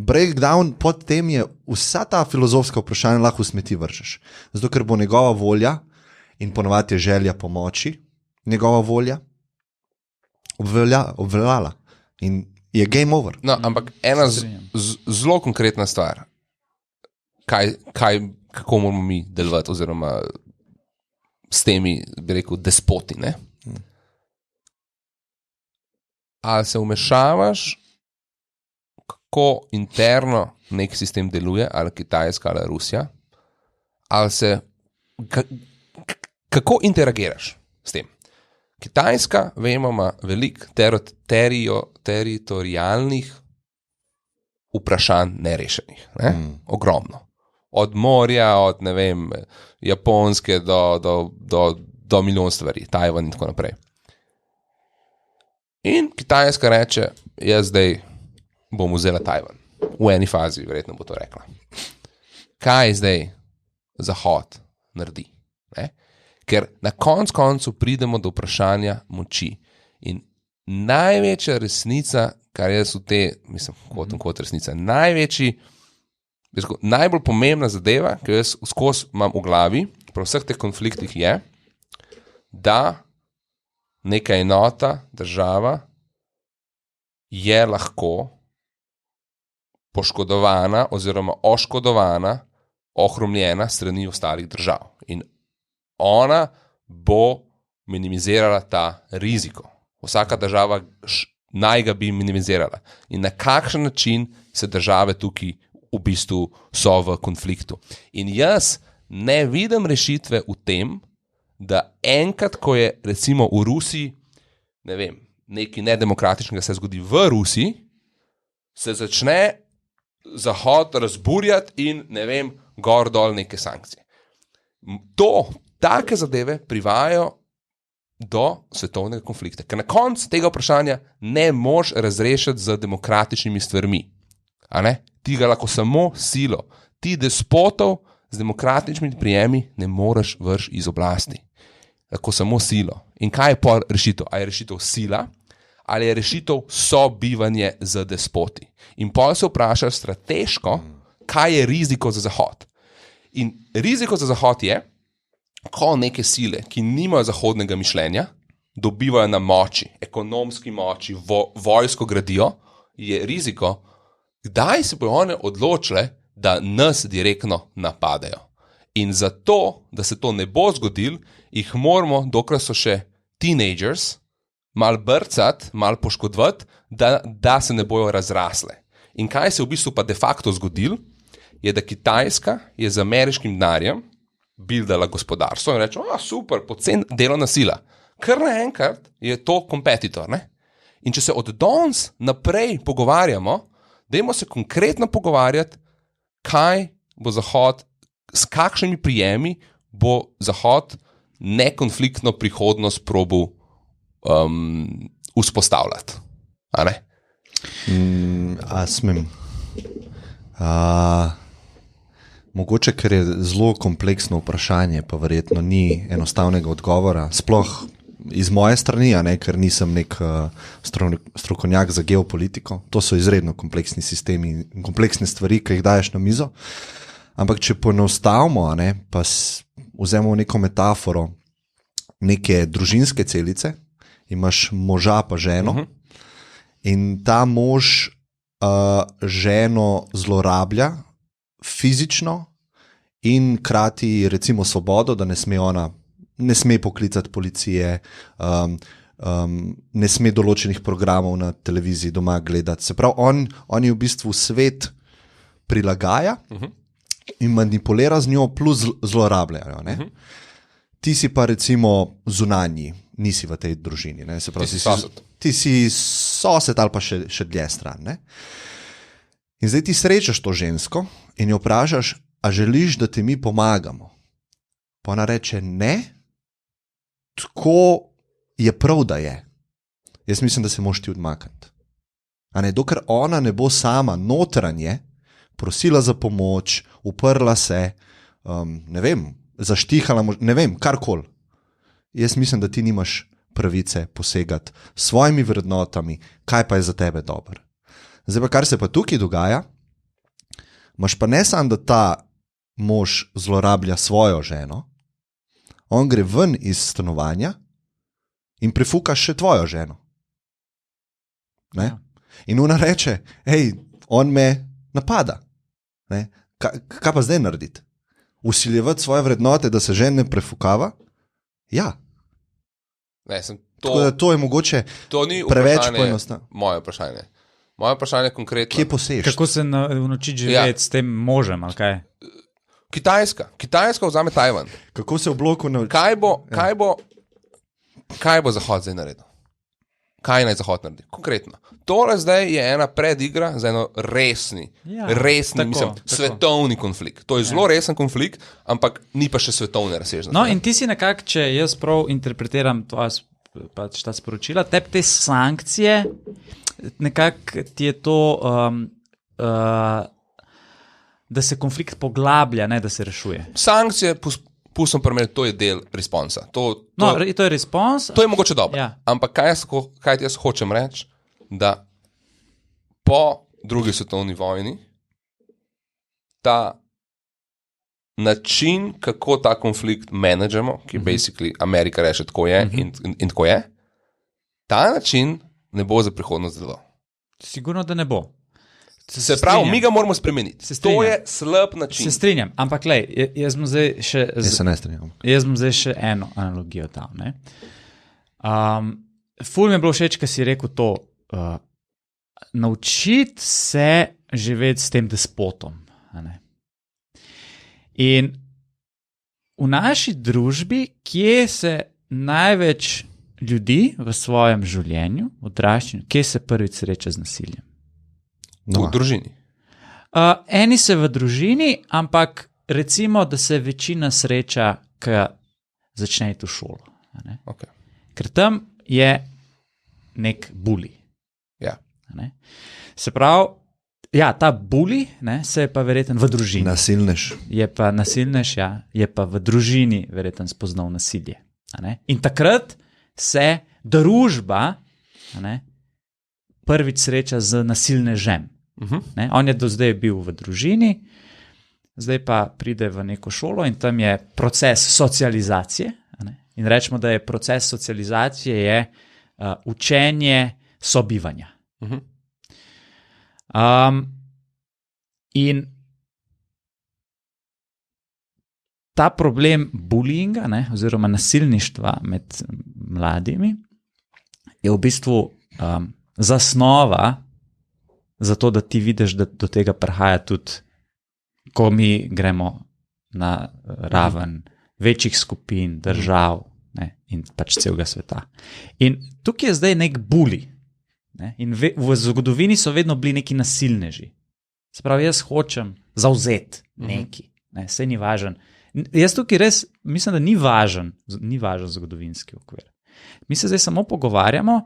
breakdown pod tem je vsa ta filozofska vprašanja lahko v smeti vržeš. Zato, ker bo njegova volja in ponovadi je želja pomoči, njegova volja obveljala in je game over. No, ampak ena zelo konkretna stvar, kako moramo mi delovati, oziroma s temi, bi rekel, despoti. Ne? Ali se vmešavaš, kako interno nek sistem deluje, ali Kitajska, ali Rusija, ali se, kako interagiraš s tem. Kitajska, vemo, ima veliko teritorijalnih vprašanj nerešenih. Ne? Ogromno. Od morja, od ne vem, Japonske do milijon stvari, Tajvan in tako naprej. In Kitajska reče, jaz zdaj bom vzela Tajvan. V eni fazi, verjetno bo to rekla. Kaj zdaj Zahod naredi? Ne? Ker na koncu pridemo do vprašanja moči. In največja resnica, kar jaz v te, mislim, kot resnica, najbolj pomembna zadeva, ki jo jaz skozi imam v glavi, prav vseh teh konfliktih je, da neka enota, država je lahko poškodovana oziroma oškodovana, ohromljena strani ostalih držav. In ona bo minimizirala ta riziko. Vsaka država naj ga bi minimizirala. In na kakšen način se države tukaj v bistvu so v konfliktu. In jaz ne vidim rešitve v tem, da enkrat, ko je recimo v Rusiji, ne vem, nekaj nedemokratičnega se zgodi v Rusiji, se začne Zahod razburjati in ne vem, gor dol neke sankcije. Take zadeve privajajo do svetovnega konflikta. Ker na koncu tega vprašanja ne moš razrešiti z demokratičnimi stvarmi. A ne? Ti ga lahko samo silo. Ti despotov z demokratičnimi prijemi ne moreš vrš iz oblasti. Lahko samo silo. In kaj je pa rešitev? A je rešitev sila? Ali je rešitev sobivanje z despoti? In pol se vprašaš strateško, kaj je riziko za Zahod. In riziko za Zahod je, ko neke sile, ki nimajo zahodnega mišljenja, dobivajo na moči, ekonomski moči, vojsko gradijo, je riziko, kdaj se bojo one odločile, da nas direktno napadajo. In zato, da se to ne bo zgodilo, jih moramo, dokler so še teenagers, malo brcati, malo poškodovati, da se ne bojo razrasle. In kaj se v bistvu pa de facto zgodilo, je, da Kitajska je z ameriškim denarjem buildala gospodarstvo in reče, super, pocen delovna sila. Kar naenkrat je to kompetitor. Ne? In če se od danes naprej pogovarjamo, dajmo se konkretno pogovarjati, kaj bo Zahod, s kakšnimi prijemi bo Zahod nekonfliktno prihodnost probal vzpostavljati. A ne? Smem. Mogoče, ker je zelo kompleksno vprašanje, pa verjetno ni enostavnega odgovora, sploh iz moje strani, ker nisem nek strokovnjak za geopolitiko. To so izredno kompleksni sistemi in kompleksne stvari, ki jih daješ na mizo. Ampak če poenostavimo, pa vzemimo neko metaforo neke družinske celice, imaš moža pa ženo, in ta mož ženo zlorablja fizično in krati recimo svobodo, da ne sme poklicati policije, ne sme določenih programov na televiziji doma gledati. Se pravi, on je v bistvu svet prilagaja in manipulira z njo plus zlorabljajo. Ti si pa recimo zunanji, nisi v tej družini. Se pravi, ti si sosed ali pa še dlje stran. Ne? In zdaj ti srečaš to žensko in jo vprašaš, a želiš, da ti mi pomagamo? Pa ona reče, ne, tako je prav, da je. Jaz mislim, da se moraš ti odmakniti. Dokler ona ne bo sama notranje prosila za pomoč, uprla se, ne vem, zaštihala, ne vem, karkoli. Jaz mislim, da ti nimaš pravice posegati s svojimi vrednotami, kaj pa je za tebe dobro. Zdaj pa, kar se pa tukaj dogaja, Imaš pa ne samo, da ta mož zlorablja svojo ženo, on gre ven iz stanovanja in prefuka še tvojo ženo. Ne? Ja. In ona reče, hej, on me napada. Ne? Kaj pa zdaj narediti? Vsiljevati svoje vrednote, da se žena ne prefukava? Ja. Ne, Tako da to je mogoče to ni preveč poenostavljeno. Moje vprašanje. Moje vprašanje je konkretno. Kje poseješ? Kako se naučiti živeti s tem možem, ali kaj? Kitajska vzame Tajvan. Kako se v bloku nauči? Kaj bo Zahod zdaj naredil? Kaj naj Zahod naredi? Konkretno. Tole zdaj je ena predigra za eno resni, svetovni konflikt. To je zelo resen konflikt, ampak ni pa še svetovne razsežnosti. No, in ti si nekako, če jaz prav interpretiram pač ta sporočila, te sankcije, nekako ti je to, da se konflikt poglablja, ne da se rešuje. Sankcije, pustim primer, to je del responsa. To je respons. To je mogoče dobro. Ja. Ampak kaj jaz hočem reči, da po drugi svetovni vojni ta način, kako ta konflikt menedžemo, ki basically Amerika reče, tako je in tako je, ta način ne bo za prihodnost deloval. Sigurno, da ne bo. Se pravi, mi ga moramo spremeniti. To je slab način. Se strinjam, ampak lej, jaz bom zdaj še se ne strinjam. Jaz bom zdaj še eno analogijo dal. Ful mi je bilo všeč, ko si rekel to, naučiti se živeti s tem despotom. In v naši družbi, kje se največ ljudi v svojem življenju, odraščanju, kje se prvič sreča z nasiljem? V družini. Eni se v družini, ampak recimo, da se večina sreča, ko začne iti v šolo. Okay. Ker tam je nek bully. Ja. Se pravi, ta bully se je pa verjetno v družini. Nasilnež. Je pa nasilnež, je pa v družini verjetno spoznal nasilje. In takrat se družba prvič sreča z nasilnežem. On je do zdaj bil v družini, zdaj pa pride v neko šolo in tam je proces socializacije. In rečemo, da je proces socializacije učenje sobivanja. In ta problem bullyinga, oziroma nasilništva med mladimi, je v bistvu zasnova za to, da ti vidiš, da do tega prihaja tudi, ko mi gremo na raven večjih skupin, držav in pač celega sveta. In tukaj je zdaj nek bully. In v zgodovini so vedno bili neki nasilneži. Se pravi, jaz hočem zavzeti neki. Saj ni važen. Jaz tukaj res mislim, da ni važen zgodovinski okvir. Mi se zdaj samo pogovarjamo,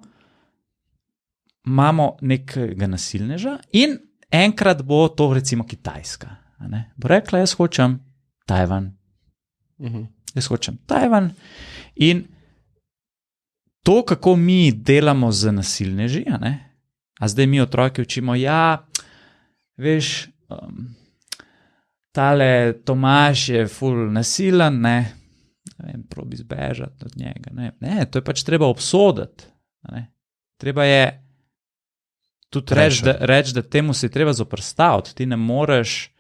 imamo nekega nasilneža in enkrat bo to recimo Kitajska. Bo rekla, jaz hočem Tajvan. Jaz hočem Tajvan in to, kako mi delamo z nasilneži, a zdaj mi otroke učimo, veš, tale Tomaž je ful nasilen, ne vem, probi zbežati od njega. Ne, to je pač treba obsoditi. Treba je tudi reči, da temu se je treba zoprstaviti. Ti ne moreš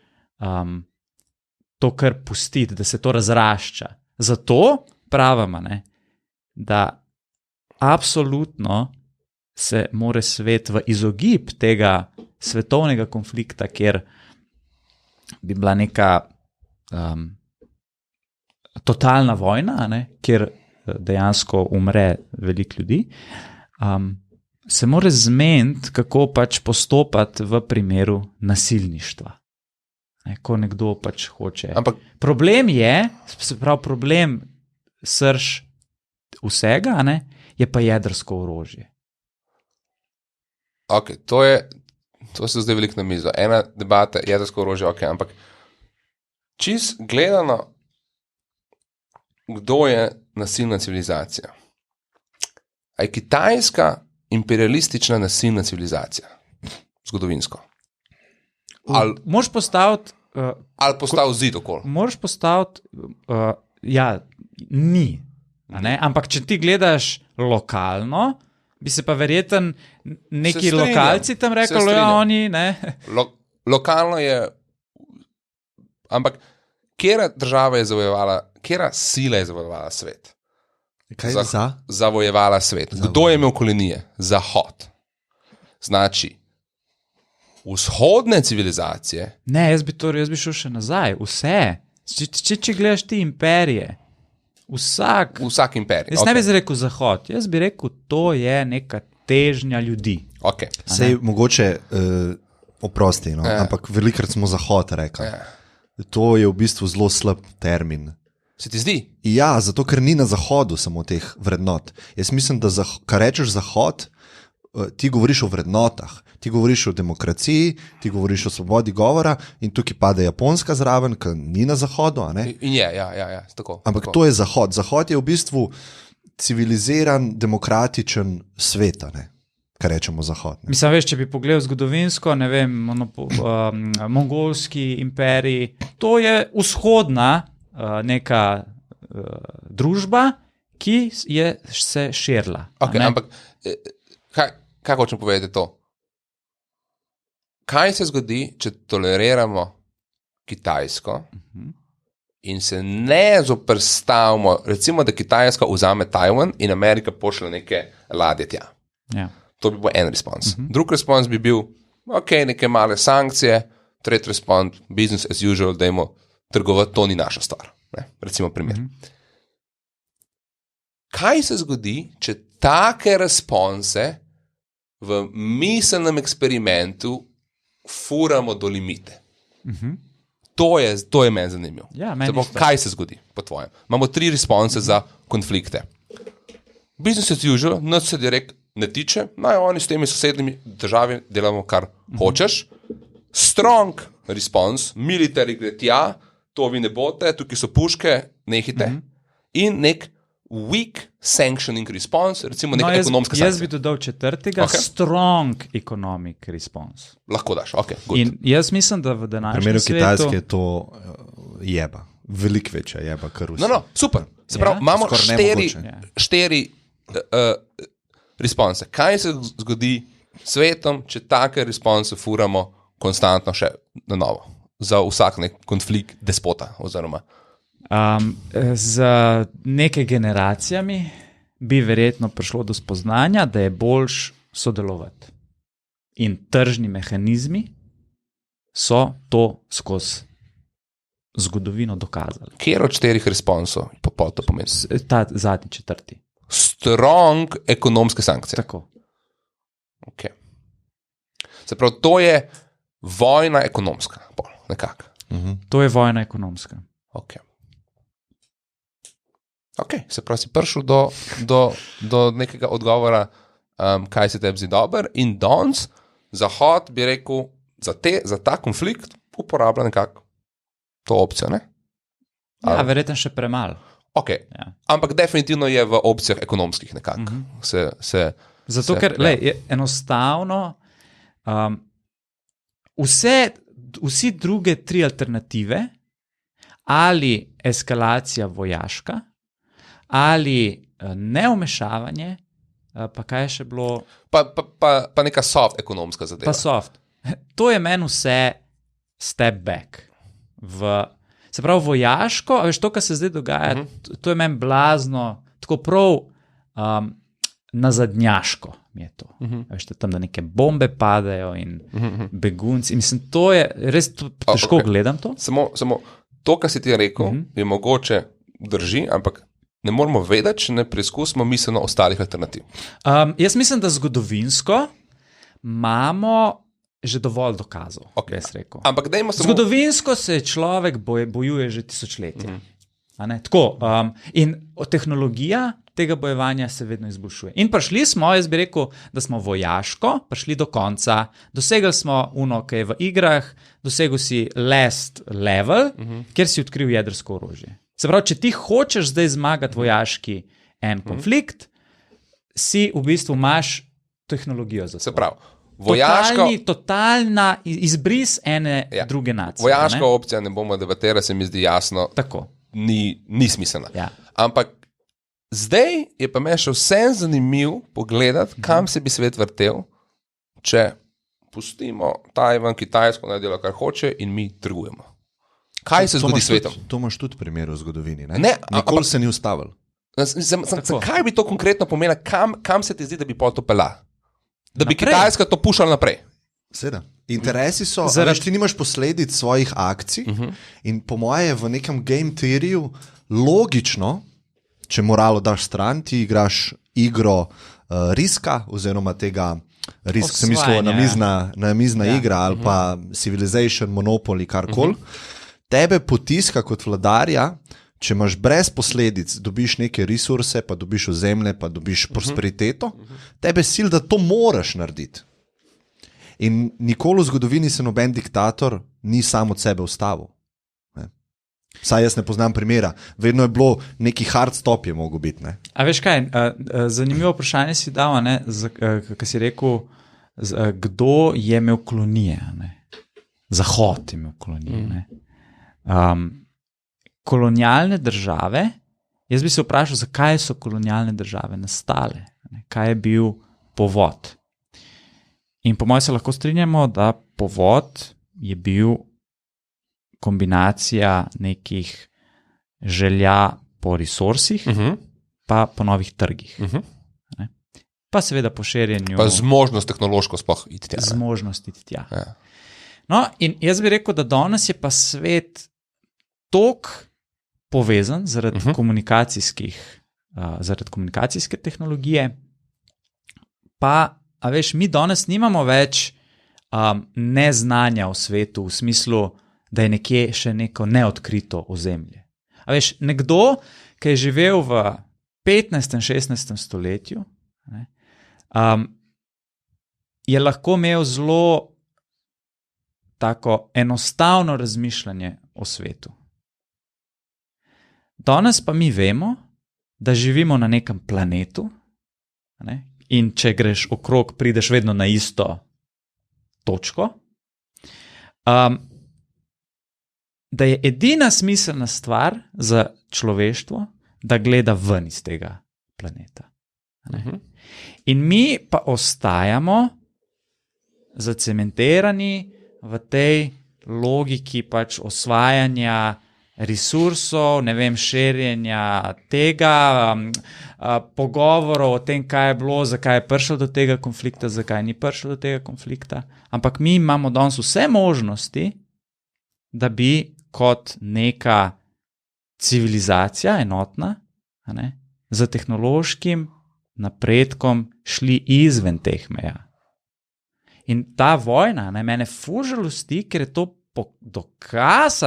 to kar pustiti, da se to razrašča. Zato pravimo, da absolutno se mora svet v izogib tega svetovnega konflikta, kjer bi bila neka totalna vojna, kjer dejansko umre veliko ljudi, se mora zmeniti, kako pač postopati v primeru nasilništva. Ko nekdo pač hoče. Ampak problem je, problem srž vsega, je pa jedrsko orožje. Ok, to se zdaj veliko na mizo. Ena debata, jedrsko orožje, ok, ampak čist gledano, kdo je nasilna civilizacija? A je Kitajska imperialistična nasilna civilizacija? Zgodovinsko. Moraš postaviti. Ali postavi zid okoli. Moraš postaviti, ja, ni. Ampak, če ti gledaš lokalno, bi se pa verjeten neki lokalci tam rekli, ja, oni. Lokalno je, ampak katera država je zavojevala, katera sila je zavojevala svet? Kaj zavojevala svet. Kdo je imel kolonije? Zahod. Znači, vzhodne civilizacije. Ne, jaz bi šel še nazaj. Vse. Če gledaš ti imperije, vsak imperij. Jaz ne bi rekel Zahod, jaz bi rekel, to je neka težnja ljudi. Okay. Sej mogoče oprosti, no? Ampak velikrat smo Zahod rekli. To je v bistvu zelo slab termin. Se ti zdi? Ja, zato ker ni na Zahodu samo teh vrednot. Jaz mislim, da kar rečeš Zahod, ti govoriš o vrednotah, ti govoriš o demokraciji, ti govoriš o svobodi govora in tukaj pade Japonska zraven, ki ni na Zahodu. In je, ja, tako. Ampak tako. To je Zahod. Zahod je v bistvu civiliziran, demokratičen svet, kar rečemo Zahod. Mislim, veš, če bi pogledal zgodovinsko, ne vem, mongolski imperij, to je vzhodna neka družba, ki je se širila. Okay, ampak kaj hočem povedati to? Kaj se zgodi, če toleriramo Kitajsko in se ne zoperstavimo, recimo, da Kitajska vzame Tajvan in Amerika pošlje neke ladje tja. Ja. To bi bil en respons. Drug respons bi bil, ok, neke male sankcije, tretji respons, business as usual, dajmo trgovati, to ni naša stvar. Recimo primer. Kaj se zgodi, če take response v miselnem eksperimentu furamo do limite? To je meni zanimivo. Ja, kaj se zgodi, po tvojem? Imamo 3 response za konflikte. Business as usual, nas se direkt ne tiče, oni s temi sosednjimi državami delamo, kar hočeš. Strong response, military gre tja, to vi ne boste, tukaj so puške, nehite. In nek weak sanctioning response, recimo neka ekonomska sankcija. Jaz bi dodal 4. Strong economic response. Lahko daš, ok, good. In jaz mislim, da v današnjem primeru svetu... Kitajske je to jeba, veliko večja jeba, kar vse. No, super. Se pravi, imamo 4 response. Kaj se zgodi svetom, če take response furamo konstantno še na novo? Za vsak nek konflikt despota oziroma... Z nekaj generacijami bi verjetno prišlo do spoznanja, da je boljš sodelovati. In tržni mehanizmi so to skozi zgodovino dokazali. Kjer od 4 responsov pa to pomeni? Ta zadnji 4. Strong ekonomske sankcije. Tako. Okay. Se pravi, to je vojna ekonomska, nekako. To je vojna ekonomska. Ok, se pravi, si prišel do nekega odgovora, kaj se tebi zdi dober, in danes Zahod bi rekel, za ta konflikt uporablja nekako to opcijo, ne? Ja, verjetno še premalo. Ok, ja. Ampak definitivno je v opcijah ekonomskih nekako. Zato, ker enostavno vsi druge 3 alternative, ali eskalacija vojaška, ali neumešavanje, pa kaj je še bilo... Pa neka soft ekonomska zadeva. Pa soft. To je meni vse step back. Se pravi, vojaško, a veš, to, kar se zdaj dogaja, to je meni blazno, tako prav nazadnjaško mi je to. Veš, tam, da neke bombe padajo in begunci. Mislim, to je res težko gledam to. Samo to, kar si ti rekel, je mogoče drži, ampak ne moramo vedeti, če ne preizkusimo miselno ostalih alternativ. Jaz mislim, da zgodovinsko imamo že dovolj dokazov. Okay. Ampak zgodovinsko se človek bojuje že tisočletja. Tako, in tehnologija tega bojevanja se vedno izboljšuje. In prišli smo, jaz bi rekel, da smo vojaško prišli do konca, dosegli smo kaj je v igrah, dosegel si last level, kjer si odkril jedrsko orožje. Se pravi, če ti hočeš zdaj zmagati vojaški konflikt, si v bistvu imaš tehnologijo za to. Se pravi, totalna izbris ene druge nacije. Vojaška opcija, ne bomo debatirali, se mi zdi jasno, Tako. ni smiselna. Ja. Ampak zdaj je pa meni še vsem zanimiv pogledati, kam se bi svet vrtel, če pustimo Tajvan, Kitajsko, naj dela kar hoče in mi trgujemo. Kaj se zgodi s svetom? To imaš tudi primer v zgodovini. Ne? Ne, Nikoli se ni ustavil. Kaj bi to konkretno pomenilo, kam se ti zdi, da bi pol to pela? Da bi Naprej. Kitajska to pušala naprej. Seveda. Interesi so, Zaradi- ti nimaš posledic svojih akcij in po moje je v nekem game theoryju logično, če moralo daš stran, ti igraš igro riska oziroma tega risk, sem mislil namizna igra ali pa Civilization, Monopoly, karkoli. Tebe potiska kot vladarja, če imaš brez posledic, dobiš neke resurse, pa dobiš ozemlje, pa dobiš prosperiteto, tebe sil, da to moraš narediti. In nikoli v zgodovini se noben diktator ni sam od sebe ustavil. Ne. Saj jaz ne poznam primera. Vedno je bilo neki hard stop je mogel biti. Ne. A veš kaj, zanimivo vprašanje si dal, kaj si rekel, kdo je imel kolonije, ne? Zahod je imel kolonije. Ne? Kolonialne države, jaz bi se vprašal, zakaj so kolonialne države nastale, ne? Kaj je bil povod. In po mojem se lahko strinjamo, da povod je bil kombinacija nekih želja po resursih, pa po novih trgih. Ne? Pa seveda po širjenju. Pa zmožnost tehnološko sploh iti tja. Zmožnost iti tja. Ja. No, in jaz bi rekel, da danes je pa svet toliko povezan zaradi zaradi komunikacijske tehnologije, pa, a veš, mi danes nimamo več neznanja v svetu, v smislu, da je nekje še neko neodkrito ozemlje. A veš, nekdo, ki je živel v 15. in 16. stoletju, ne, je lahko imel zelo tako enostavno razmišljanje o svetu. Danes pa mi vemo, da živimo na nekem planetu, ne, in če greš okrog, prideš vedno na isto točko, da je edina smiselna stvar za človeštvo, da gleda ven iz tega planeta. Ne. In mi pa ostajamo zacementirani v tej logiki pač osvajanja resursov, ne vem, širjenja tega, pogovorov o tem, kaj je bilo, zakaj je prišlo do tega konflikta, zakaj ni prišlo do tega konflikta. Ampak mi imamo danes vse možnosti, da bi kot neka civilizacija enotna, ne, z tehnološkim napredkom šli izven teh meja. In ta vojna, ne, mene ful žalosti, ker je to dokaz,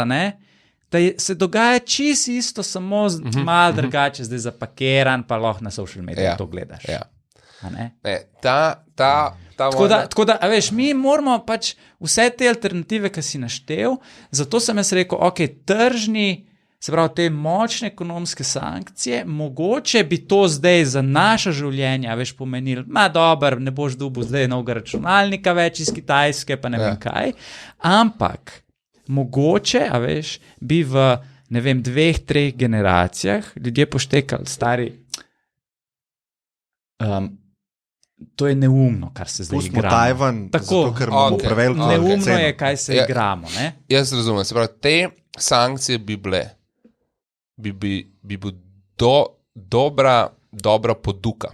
da se dogaja čisto isto, samo malo drugače, zdaj zapakiran, pa lahko na social medijih to gledaš. Ja. Ne? Tako da, a veš, mi moramo pač vse te alternative, ki si naštel, zato sem jaz rekel, ok, tržni, se pravi, te močne ekonomske sankcije, mogoče bi to zdaj za naša življenja, veš, pomenili, dobro, ne boš dobil zdaj novega računalnika več iz Kitajske, pa ne vem kaj, ampak mogoče, a veš, bi v, ne vem, 2-3 generacijah ljudje poštekali, stari, to je neumno, kar se zdaj Pustimo igramo. Tajvan, Tako, zato, ker imamo preveliko neumno ceno. je, kaj se igramo. Ne? Jaz razumem, se pravi, te sankcije bi bile, bi bil dobra poduka.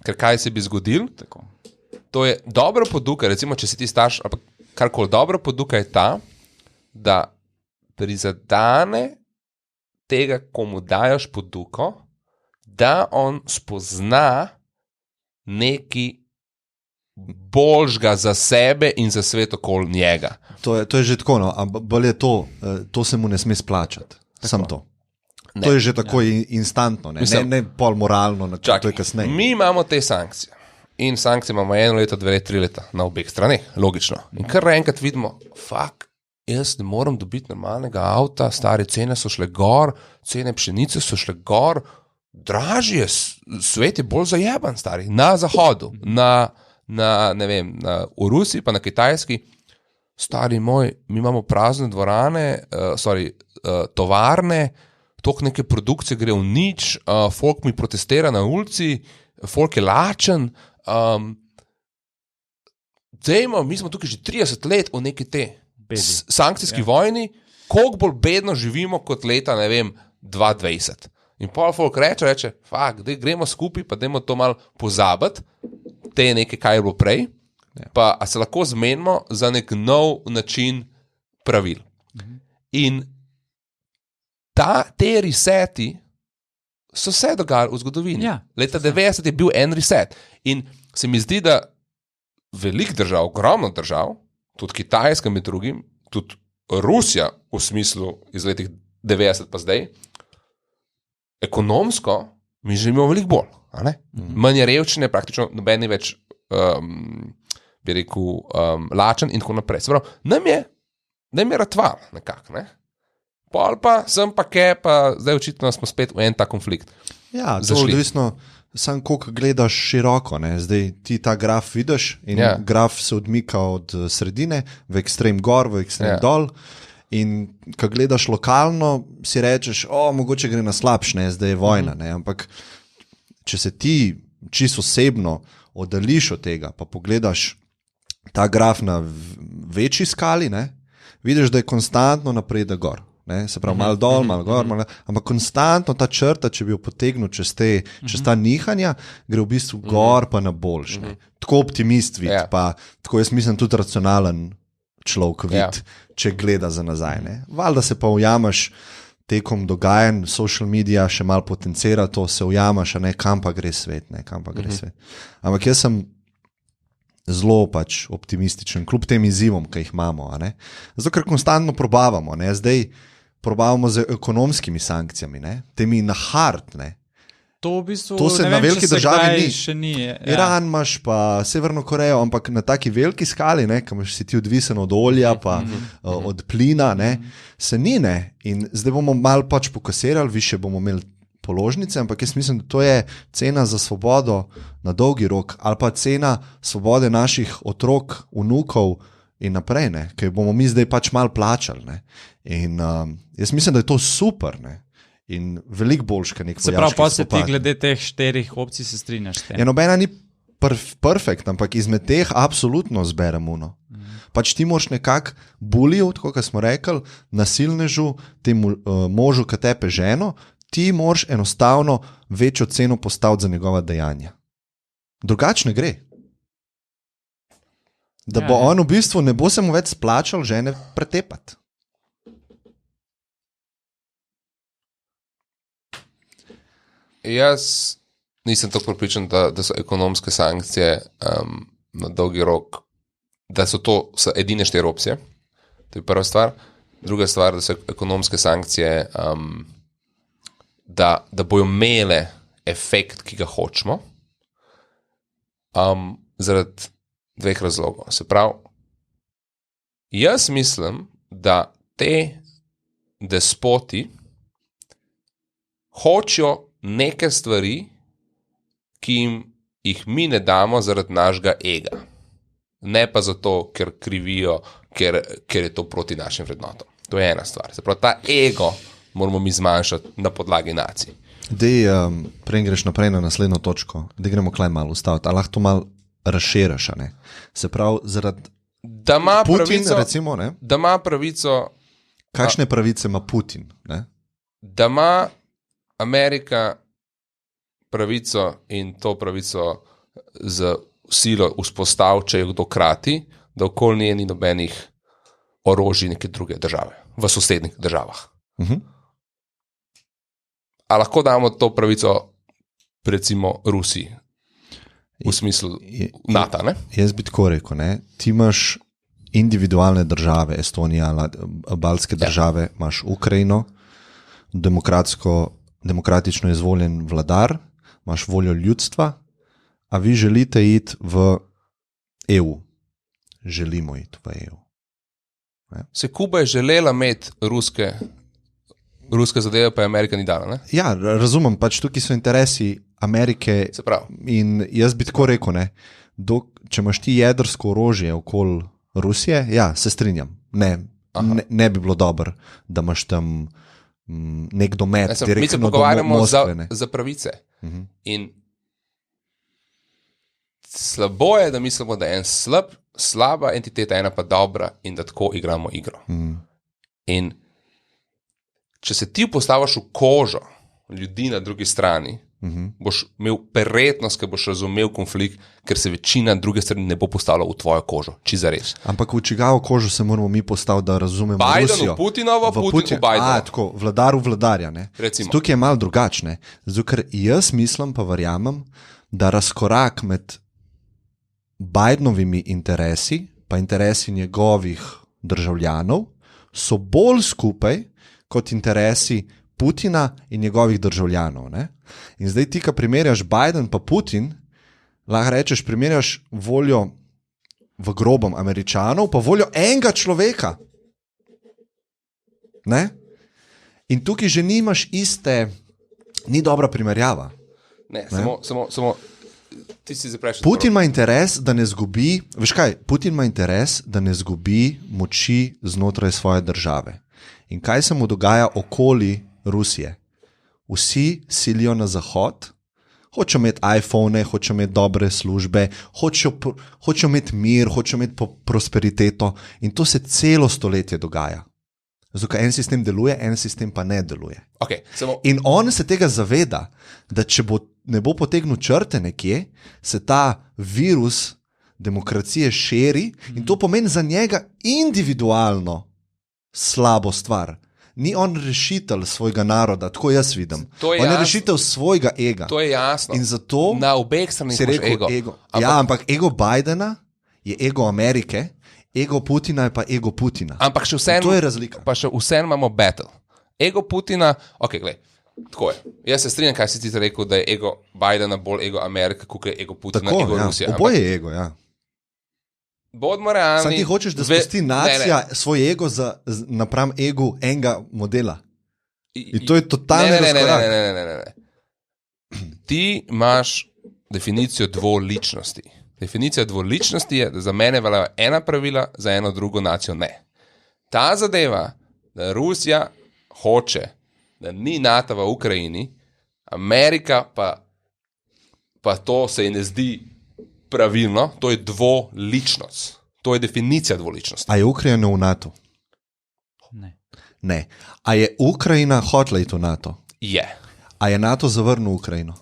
Ker kaj se bi zgodil? Tako. To je dobra poduka, recimo, če si ti starš, ali karkoli, dobra poduka je ta, da prizadane tega, komu dajoš poduko, da on spozna nekaj boljšega za sebe in za svet okoli njega. To je že tako, no, ampak bolj je to se mu ne sme splačati. Sam to. Ne. To je že tako instantno, ne pol moralno, to je kasneje. Mi imamo te sankcije. In sankcije imamo 1 leto, 2 leta, 3 leta na obeh straneh, logično. In kar enkrat vidimo, jaz ne morem dobiti normalnega avta, stare cene so šle gor, cene pšenice so šle gor, dražje, svet je bolj zajeban, stari, na zahodu, v Rusiji, pa na Kitajski, stari moj, mi imamo prazne dvorane, tovarne, toliko neke produkcije gre v nič, folk mi protestira na ulici, folk je lačen. Mi smo tukaj že 30 let v neki te sankcijski vojni, koliko bolj bedno živimo kot leta, 2020. In pol folk reče, gremo skupaj, pa dajmo to malo pozabiti, te nekaj, kaj je bilo prej, pa a se lahko zmenimo za nek nov način pravil. In te reseti so se dogajali v zgodovini. Ja, leta 90 je bil en reset. In se mi zdi, da veliko držav, ogromno držav, tudi Kitajska med drugim, tudi Rusija v smislu iz letih 90 pa zdaj, ekonomsko mi živimo veliko bolj. Manj je revščine, praktično noben je več lačen in tako naprej. Se pravi, nam je ratval nekako, ne? Pol pa, sem pa zdaj očitno smo spet v en ta konflikt. Ja, to je odvisno, samo koliko gledaš široko, ne? Zdaj ti ta graf vidiš in graf se odmika od sredine v ekstrem gor, v ekstrem dol in ko gledaš lokalno, si rečeš, mogoče gre na slabš, ne? Zdaj je vojna, ne? Ampak če se ti čisto osebno oddališ od tega, pa pogledaš ta graf na večji skali, ne? Vidiš, da je konstantno napredek gor. Ne? Se pravi, malo dol, malo gor, ampak konstantno ta črta, če bi jo potegnil čez ta nihanja, gre v bistvu gor pa na boljš. Tako optimist vidi, pa tako jaz mislim tudi racionalen človek vidi, če gleda za nazaj. Valjda se pa ujameš tekom dogajanj, social media še malo potencira to, se ujamaš, kam pa gre svet, svet. Ampak jaz sem zelo optimističen, kljub tem izzivom, ki jih imamo. Zato, ker konstantno probavamo. Zdaj probavamo z ekonomskimi sankcijami, temi na hard. To v bistvu to se na veliki državi ni. Iran imaš pa Severno Korejo, ampak na taki veliki skali, ko si ti odvisen od olja pa od plina, se ni. In zdaj bomo malo pokasirali, više bomo imeli položnice, ampak jaz mislim, da to je cena za svobodo na dolgi rok ali pa cena svobode naših otrok, vnukov in naprej, ker bomo mi zdaj malo plačali. In jaz mislim, da je to super, in veliko boljš, kot nek vojaški spopad. Se pravi, pa se ti glede teh 4 opcij se strinjaš s tem? Nobena ni perfekt, ampak izmed teh absolutno zberemo. Ti moraš nekako bulijo, tako kot smo rekli, nasilnežu, temu možu, ki tepe ženo, ti moraš enostavno večjo ceno postaviti za njegova dejanja. Drugače ne gre. Da bo on v bistvu ne bo se mu več splačal žene pretepati. Jaz nisem tako prepričan, da so ekonomske sankcije na dolgi rok, da so edine 4 opcije. To je prva stvar. Druga stvar, da so ekonomske sankcije da bojo imele efekt, ki ga hočemo, zaradi 2 razlogov. Se pravi, jaz mislim, da te despoti hočejo neke stvari, ki jih mi ne damo zaradi našega ega. Ne pa zato, ker krivijo, ker je to proti našim vrednotom. To je ena stvar. Se pravi, ta ego moramo mi zmanjšati na podlagi nacij. Prej greš naprej na naslednjo točko, da gremo klej malo ustaviti, ali lahko to malo razširaš, ne? Se pravi, zaradi Putin, recimo, ne? Da ima pravico... Kakšne pravice ima Putin, ne? Da ima Amerika pravico in to pravico z silo vzpostav, če jo kdo krati, da okoli nje ni nobenih orožij neke druge države, v sosednjih državah. A lahko damo to pravico recimo Rusiji, v smislu NATO, ne? Jaz bi tako rekel, ne? Ti imaš individualne države, Estonija, baltske države, imaš Ukrajino, demokratično izvoljen vladar, imaš voljo ljudstva, a vi želite iti v EU. Želimo iti v EU. Ne? Se Kuba je želela imeti ruske zadeve, pa je Amerika ni dala, ne? Ja, razumem, tukaj so interesi Amerike in jaz bi tako rekel, ne, če imaš ti jedrsko orožje okoli Rusije, ja, se strinjam. Ne bi bilo dobro, da imaš tam nek domet. Mi se pogovarjamo za pravice. In slabo je, da mislimo, da je en slaba entiteta, ena pa dobra in da tako igramo igro. In če se ti postaviš v kožo ljudi na drugi strani, boš imel verjetnost, ker boš razumel konflikt, ker se večina druge strani ne bo postavila v tvojo kožo, či zares. Ampak v čigavo kožo se moramo mi postaviti, da razumemo Rusijo? Biden v Putinovo, Putin v Bidenovo. Tako, vladar v vladarja. Tukaj je malo drugačne. Zato, ker jaz mislim, pa verjamem, da razkorak med Bidenovimi interesi pa interesi njegovih državljanov so bolj skupaj kot interesi Putina in njegovih državljanov. Ne? In zdaj ti, ko primerjaš Biden pa Putin, lahko rečeš, primerjaš voljo v grobem Američanov pa voljo enega človeka. Ne? In tukaj že nimaš ni dobra primerjava. Ne? Samo ti si zaprašal. Putin ima interes, da ne zgubi, veš kaj, Putin ima interes, da ne zgubi moči znotraj svoje države. In kaj se mu dogaja okoli Rusije? Vsi silijo na zahod, hočejo imeti iPhone, hočejo imeti dobre službe, hočejo imeti mir, hočejo imeti prosperiteto in to se celo stoletje dogaja. Zato, en sistem deluje, en sistem pa ne deluje. Okay, in on se tega zaveda, da če ne bo potegnil črte nekje, se ta virus demokracije širi in to pomeni za njega individualno slabo stvar. Ni on rešitelj svojega naroda, tako jaz vidim. On je rešitelj svojega ega. To je jasno. In zato na obeh stranih ego. Ampak ego Bidena je ego Amerike, ego Putina je pa ego Putina. Ampak še vseeno, to je razlika. Pa še vseeno imamo battle. Ego Putina, tako je. Jaz se strinjam, kaj si ti rekel, da je ego Bidena bolj ego Amerike, kot je ego Putina, tako, ego Rusije. Oboje je ego, ja. Bodimo realni. Sam ti hočeš, da spusti nacija svoj ego napram egu enega modela. In to je totalno razkorak. Ne. Ti imaš definicijo dvoličnosti. Definicija dvoličnosti je, da za mene veljajo ena pravila, za eno drugo nacijo ne. Ta zadeva, da Rusija hoče, da ni NATO v Ukrajini, Amerika pa to se ji ne zdi pravilno, to je dvoličnost. To je definicija dvoličnosti. A je Ukrajina v NATO? Ne. A je Ukrajina hotela iti v NATO? Je. A je NATO zavrnil Ukrajino?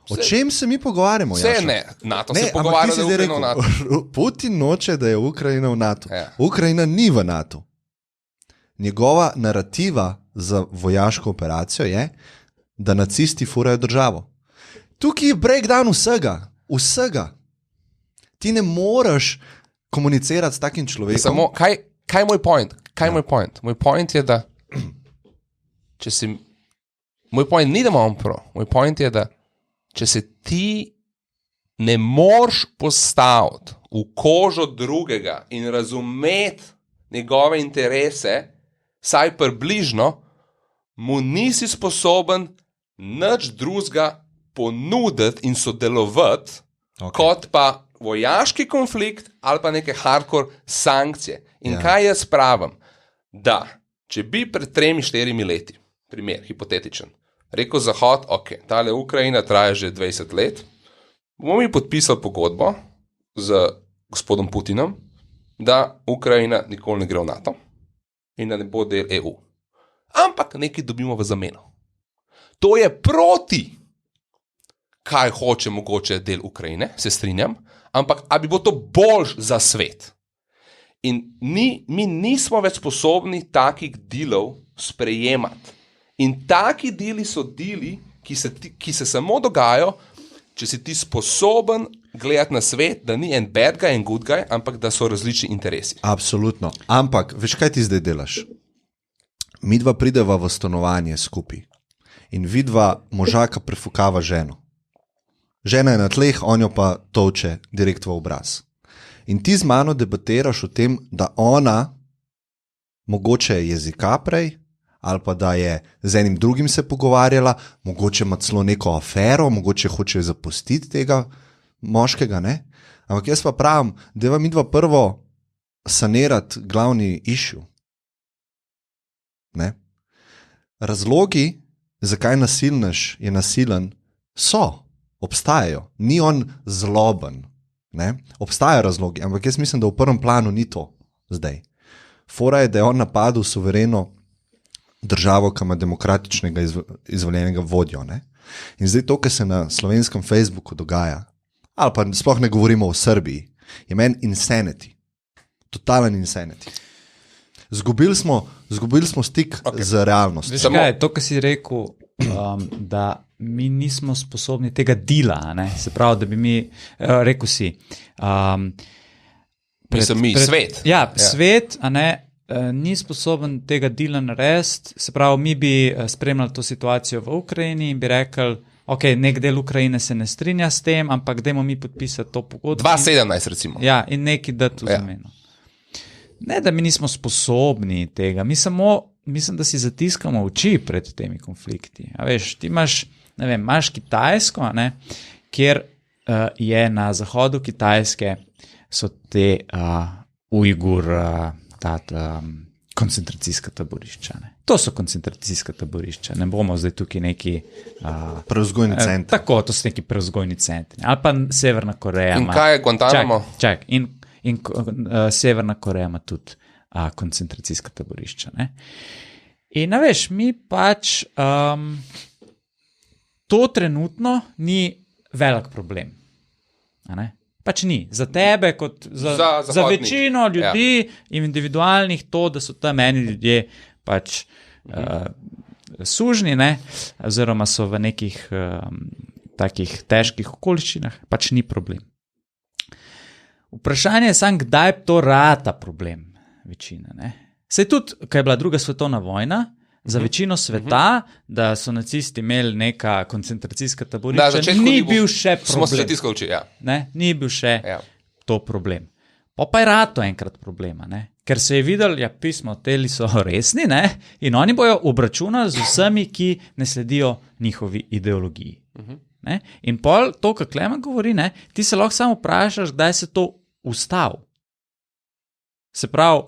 O čem se mi pogovarjamo? Vse ne. NATO se pogovarja, da je Ukrajina v NATO. Putin noče, da je Ukrajina v NATO. Ja. Ukrajina ni v NATO. Njegova narativa za vojaško operacijo je, da nacisti furajo državo. Tukaj je breakdown vsega. Ti ne moreš komunicirati s takim človekom. Samo, kaj je moj point? Moj point? Moj point je, da moj point ni, da imam prav. Moj point je, da če se ti ne moreš postaviti v kožo drugega in razumeti njegove interese, saj približno, mu nisi sposoben nič drugega ponuditi in sodelovati, kot pa vojaški konflikt ali pa neke hardcore sankcije. In kaj jaz pravim? Da, če bi pred 3-4 leti, primer, hipotetičen, rekel Zahod, tale Ukrajina traja že 20 let, bomo mi podpisali pogodbo z gospodom Putinom, da Ukrajina nikoli ne gre v NATO in da ne bo del EU. Ampak nekaj dobimo v zameno. To je proti, kaj hoče mogoče del Ukrajine, se strinjam, ampak a bi bo to boljš za svet? In mi nismo več sposobni takih dealov sprejemati. In taki deli so deli, ki se samo dogajajo, če si ti sposoben gledati na svet, da ni en bad guy in good guy, ampak da so različni interesi. Absolutno. Ampak, veš, kaj ti zdaj delaš? Midva prideva v stanovanje skupaj in vidva možaka prefukava ženo. Žena je na tleh, on jo pa tolče direkt v obraz. In ti z mano debatiraš o tem, da ona mogoče je jezika prej, ali pa da je z enim drugim se pogovarjala, mogoče ima celo neko afero, mogoče hoče zapustiti tega moškega, ne? Ampak jaz pa pravim, da vam midva prvo sanirati glavni issue. Ne? Razlogi, zakaj nasilnež je nasilen, obstajajo. Ni on zloben. Ne? Obstajajo razlogi, ampak jaz mislim, da v prvem planu ni to zdaj. Fora je, da je on napadel suvereno državo, ki ima demokratičnega izvoljenega vodjo. Ne? In zdaj to, kar se na slovenskem Facebooku dogaja, ali pa sploh ne govorimo o Srbiji, je meni insanity. Totalen insanity. Zgubili smo stik z realnostjo. Veš kaj, to, kar si rekel, da mi nismo sposobni tega dela, ne? Se pravi, da bi mi, rekel si, svet. Ja, svet, a ne, ni sposoben tega dela narediti, se pravi, mi bi spremljali to situacijo v Ukrajini in bi rekli, ok, nek del Ukrajine se ne strinja s tem, ampak dajmo mi podpisati to pogodbo. 2017 recimo. Ja, in neki dati v zameno. Ne, da mi nismo sposobni tega, mi samo, mislim, da si zatiskamo oči pred temi konflikti. A veš, ti imaš, ne vem, imaš Kitajsko, a ne, kjer je na zahodu Kitajske so te koncentracijska taborišča. Ne. To so koncentracijska taborišča, ne bomo zdaj tukaj neki prevzgojni centri. Tako, to so neki prevzgojni centri. Ali pa Severna Koreja. In kaj je Guantanamo? Čak, in Severna Koreja ima tudi koncentracijska taborišča. Ne? In veš, mi pač to trenutno ni velik problem. Pač ni. Za tebe, kot za večino ljudi, individualnih, to, da so tam eni ljudje pač sužni, ne? Oziroma so v nekih takih težkih okoliščinah, pač ni problem. Vprašanje je samo, kdaj to rata problem večine. Ne? Sej tudi, ko je bila druga svetovna vojna, za večino sveta, da so nacisti imeli neka koncentracijska taborišča, ni bil še problem. Smo se tiskali oči, ja. Ne? Ni bil še to problem. Pa je rato enkrat problema, ne? Ker se je videl, ja, pismo, teli so resni, ne? In oni bojo obračunali z vsemi, ki ne sledijo njihovi ideologiji. Ne? In pol to, kar Klemen govori, ne? Ti se lahko samo vprašaš, kdaj se to ustavi. Se pravi,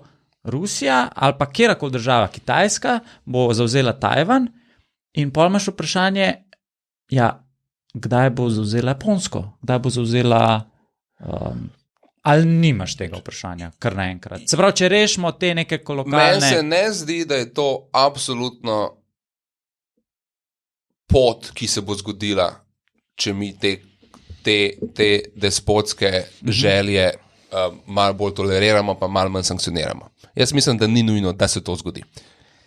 Rusija ali pa kjerkoli država, Kitajska, bo zavzela Tajvan in pol imaš vprašanje, ja, kdaj bo zavzela Japonsko, kdaj bo zavzela, ali nimaš tega vprašanja, kar naenkrat. Se pravi, če rešimo te neke kolokalne... Meni se ne zdi, da je to absolutno pot, ki se bo zgodila, če mi te despotske želje malo bolj toleriramo, pa malo manj sankcioniramo. Jaz mislim, da ni nujno, da se to zgodi.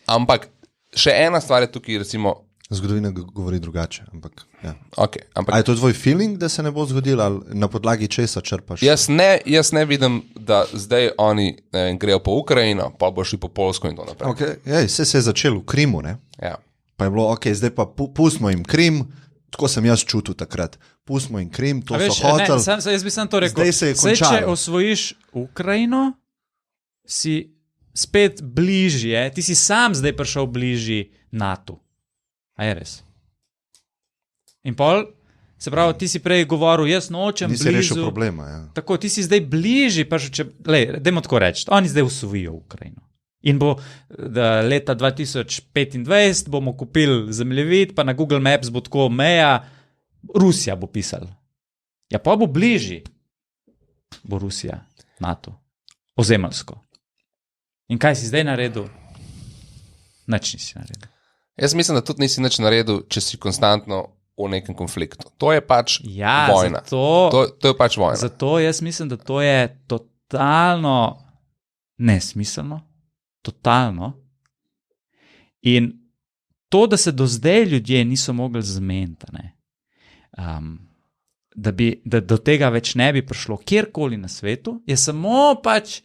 Ampak še ena stvar je tukaj, recimo... Zgodovina govori drugače, ampak... Ja. Okay, ampak... A je to tvoj feeling, da se ne bo zgodilo, ali na podlagi česa črpaš? Jaz ne vidim, da zdaj oni grejo po Ukrajino, pa bo šli po Polsko in to naprej. Okay. Se je začelo v Krimu, ne? Ja. Pa je bilo, zdaj pa pustimo jim Krim, tako sem jaz čutil takrat. Pustimo jim Krim, to so hoteli. Jaz bi sam to rekel. Zdaj se je končalo. Če osvojiš Ukrajino, si spet bližje, ti si sam zdaj prišel bližji NATO. A je res? In pol, se pravi, ti si prej govoril, jaz nočem blizu. Nisi rešil problema, ja. Tako, ti si zdaj bližji, dajmo tako reči, oni zdaj osvojijo Ukrajino. In bo leta 2025 bomo kupili zemljevid, pa na Google Maps bo tako meja, Rusija bo pisal. Ja, pa bo bližji, bo Rusija, NATO, ozemeljsko. In kaj si zdaj naredil? Nič nisi naredil. Jaz mislim, da tudi nisi nič naredil, če si konstantno v nekem konfliktu. To je pač vojna. To je pač vojna. Zato jaz mislim, da to je totalno nesmiselno. Totalno. In to, da se do zdaj ljudje niso mogli zmeniti, da do tega več ne bi prišlo kjerkoli na svetu, je samo pač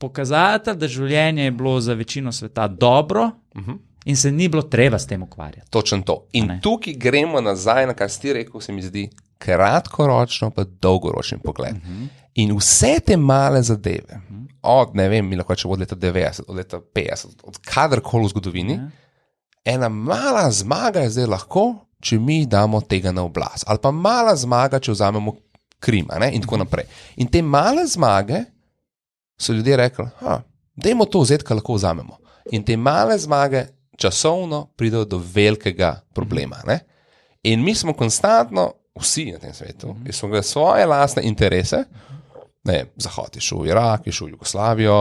pokazatelj, da življenje je bilo za večino sveta dobro in se ni bilo treba s tem ukvarjati. Točno to. In tukaj gremo nazaj, na kar si rekel, se mi zdi kratkoročno pa dolgoročni pogled. In vse te male zadeve, od, ne vem, mi lahko če od leta 90, od leta 50, od kadarkoli v zgodovini, ena mala zmaga je zdaj lahko, če mi damo tega na oblast. Ali pa mala zmaga, če vzamemo Krima, ne? In tako naprej. In te male zmage so ljudje rekli, dajmo to vzeti, kar lahko vzamemo. In te male zmage časovno pridejo do velikega problema. Ne? In mi smo konstantno, vsi na tem svetu, ki smo gledali svoje lastne interese, ne, Zahod je šel v Irak, je šel v Jugoslavijo,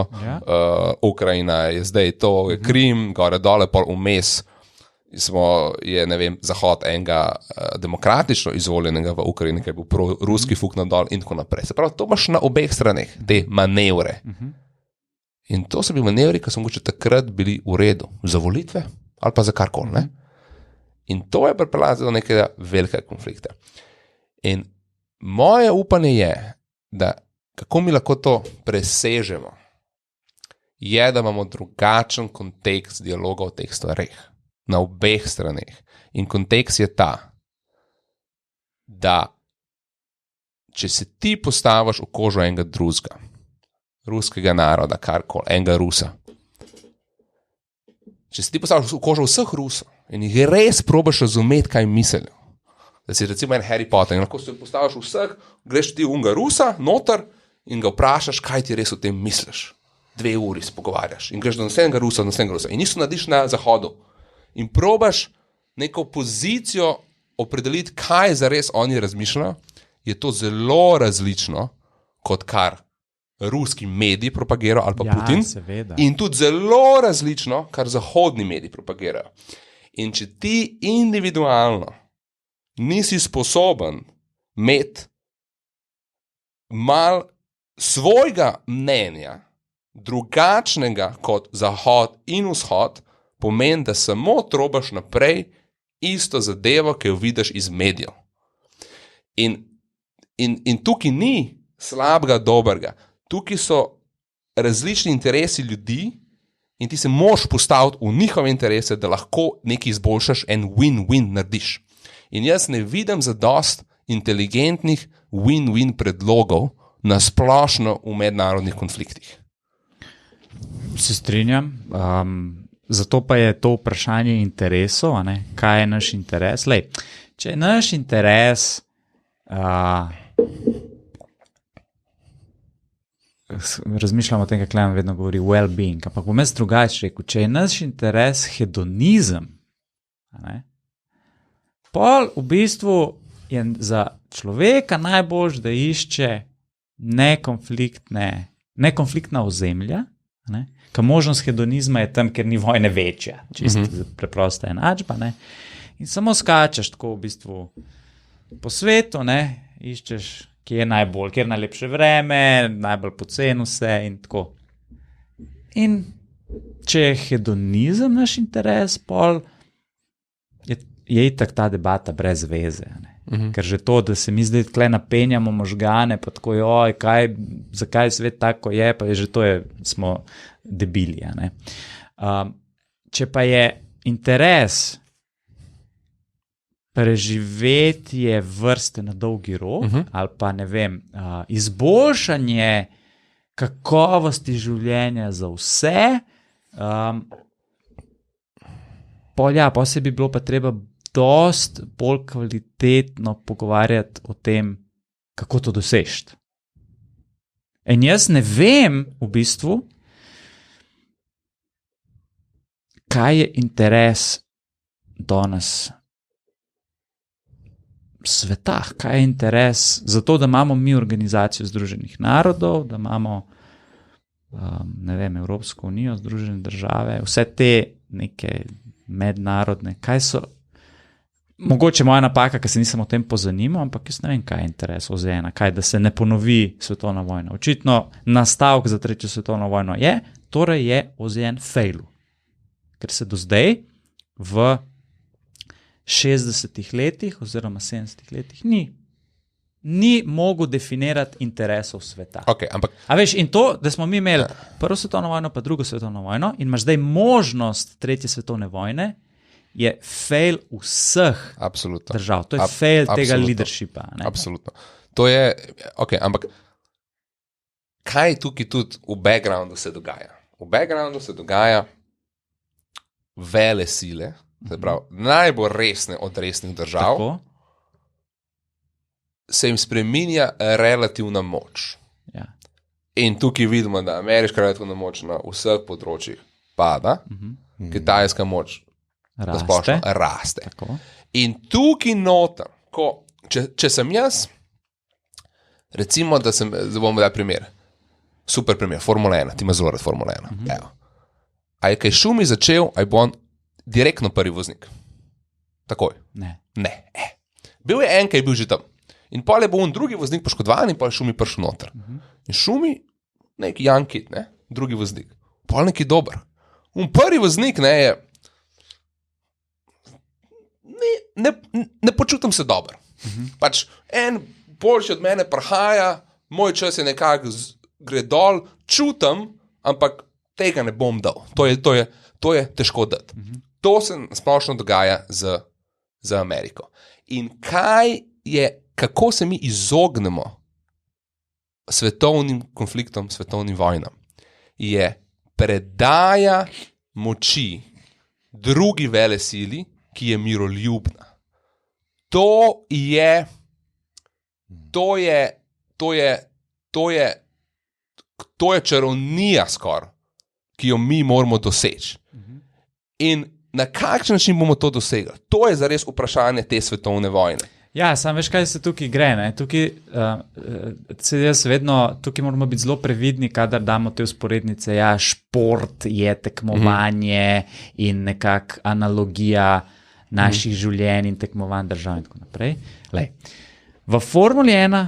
Ukrajina je zdaj to, je Krim, gore dole, pol vmes je, ne vem, Zahod enega demokratično izvoljenega v Ukrajini, ki je bil pro-ruski fuk na dol in tako naprej. Se pravi, to imaš na obeh straneh, te manevre. In to so bili manevri, ki so mogoče takrat bili v redu za volitve ali pa za karkoli. Ne? In to je pripeljalo do nekega velikega konflikta. In moje upanje je, da kako mi lahko to presežemo, je, da imamo drugačen kontekst dialoga o teh stvareh na obeh straneh. In kontekst je ta, da če se ti postaviš v kožo enega drugega, ruskega naroda, karkoli, enega Rusa, če se ti postaviš v kožo vseh Rusov in jih res probaš razumeti, kaj mislijo, da si recimo en Harry Potter in lahko se postaviš vseh, greš ti unga Rusa noter in ga vprašaš, kaj ti res o tem misliš. 2 uri se pogovarjaš in greš do naslednjega Rusa in niso nadiš na Zahodu in probaš neko pozicijo opredeliti, kaj zares oni razmišljajo, je to zelo različno, kot kar ruski mediji propagirajo ali pa Putin. Seveda. In tudi zelo različno, kar zahodni mediji propagirajo. In če ti individualno nisi sposoben imeti mal svojega mnenja, drugačnega kot Zahod in Vzhod, pomeni, da samo trobaš naprej isto zadevo, ki jo vidiš iz medijev. In tukaj ni slabega, dobrega. Tukaj so različni interesi ljudi in ti se moraš postaviti v njihove interese, da lahko nekaj izboljšaš, en win-win narediš. In jaz ne vidim zadost inteligentnih win-win predlogov na splošno v mednarodnih konfliktih. Se strinjam. Zato pa je to vprašanje interesov, a ne? Kaj je naš interes? Lej, če je naš interes razmišljamo o tem, kako Klemen vedno govori well-being, ampak bom jaz drugače rekel, če je naš interes hedonizem, pol v bistvu je za človeka najboljš, da išče nekonfliktna ozemlja, ker možnost hedonizma je tam, ker ni vojne večja, čisto preprosta enačba, in samo skačeš tako v bistvu po svetu, iščeš, kje je najbolj, kje je najlepše vreme, najbolj poceni vse in tako. In če je hedonizem naš interes, pol je itak ta debata brez veze. Ker že to, da se mi zdaj tle napenjamo možgane, pa tako zakaj svet tako je, pa je že to smo debili. Če pa je interes preživetje vrste na dolgi rok, ali pa ne vem, izboljšanje kakovosti življenja za vse, pa se bi bilo pa treba dost bolj kvalitetno pogovarjati o tem, kako to dosežiti. In jaz ne vem v bistvu, kaj je interes danes sveta, kaj je interes za to, da imamo mi Organizacijo Združenih narodov, da imamo Evropsko unijo, Združene države, vse te neke mednarodne, kaj so, mogoče moja napaka, ker se nisem o tem pozanimal, ampak jaz ne vem, kaj je interes OZN, kaj, da se ne ponovi svetovna vojna. Očitno nastavek za 3. svetovno vojno je, torej je OZN failu, ker se do zdaj v 60 letih oziroma 70 letih ni mogel definirati interesov sveta. Okay, ampak... A veš, in to, da smo mi imeli 1. svetovno vojno pa 2. svetovno vojno in imaš zdaj možnost 3. svetovne vojne, je fail vseh držav. To je fail tega leadershipa. Absolutno. To je, ampak kaj tukaj tudi v backgroundu se dogaja? V backgroundu se dogaja vele sile, se pravi, najbolj resne od resnih držav, se jim spreminja relativna moč. Ja. In tukaj vidimo, da ameriška relativna moč na vseh področjih pada, kitajska moč splošno raste. Tako. In tukaj noter, če sem jaz, recimo, da bomo dali primer, super primer, Formula 1, ti ima zelo rad Formula 1. Evo. A je kaj Šumi začel, a je bo on direktno prvi voznik? Takoj. Ne. Bil je en, ki je bil že tam. In pol je bil on drugi voznik poškodovan in pol je Šumi prišel noter. In Šumi, neki Jankit, drugi voznik. Pol neki dober. In prvi voznik, je ne počutim se dobro. Pač en boljši od mene prihaja, moj čas je nekako gre dol, čutim, ampak tega ne bom dal. To je težko dati. To se splošno dogaja z Ameriko. In kako se mi izognemo svetovnim konfliktom, svetovnim vojnam, je predaja moči drugi velesili, ki je miroljubna. To je čarovnija skoraj, ki jo mi moramo doseči. In na kakšen način bomo to dosegli? To je zares vprašanje te svetovne vojne. Ja, sam veš, kaj se tukaj gre. Tukaj, tukaj moramo biti zelo previdni, kadar damo te vzporednice. Ja, šport je tekmovanje in nekak analogija naših življenj in tekmovanj držav in tako naprej. Lej, v Formuli 1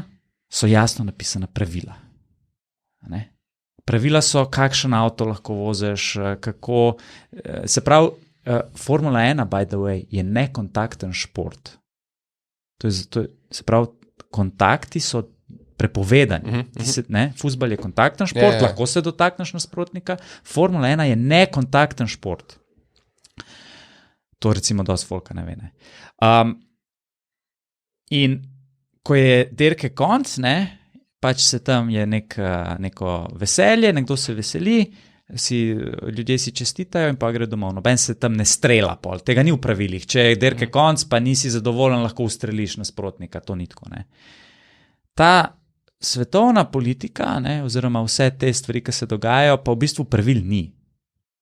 so jasno napisana pravila. Ne? Pravila so, kakšen avto lahko voziš, kako... Se pravi, Formula 1, by the way, je nekontakten šport. Se pravi, kontakti so prepovedani. Fuzbal je kontakten šport, lahko se dotakneš nasprotnika. Formula 1 je nekontakten šport. To recimo dosti folka ne ve. In ko je dirke konc, pač se tam je neko veselje, nekdo se veseli, ljudje si čestitajo in pa gre domov. Noben se tam ne strela pol, tega ni v pravilih. Če je dirke konc, pa nisi zadovoljen, lahko ustreliš nasprotnika, to ni tako. Ta svetovna politika, oziroma vse te stvari, ki se dogajajo, pa v bistvu pravil ni.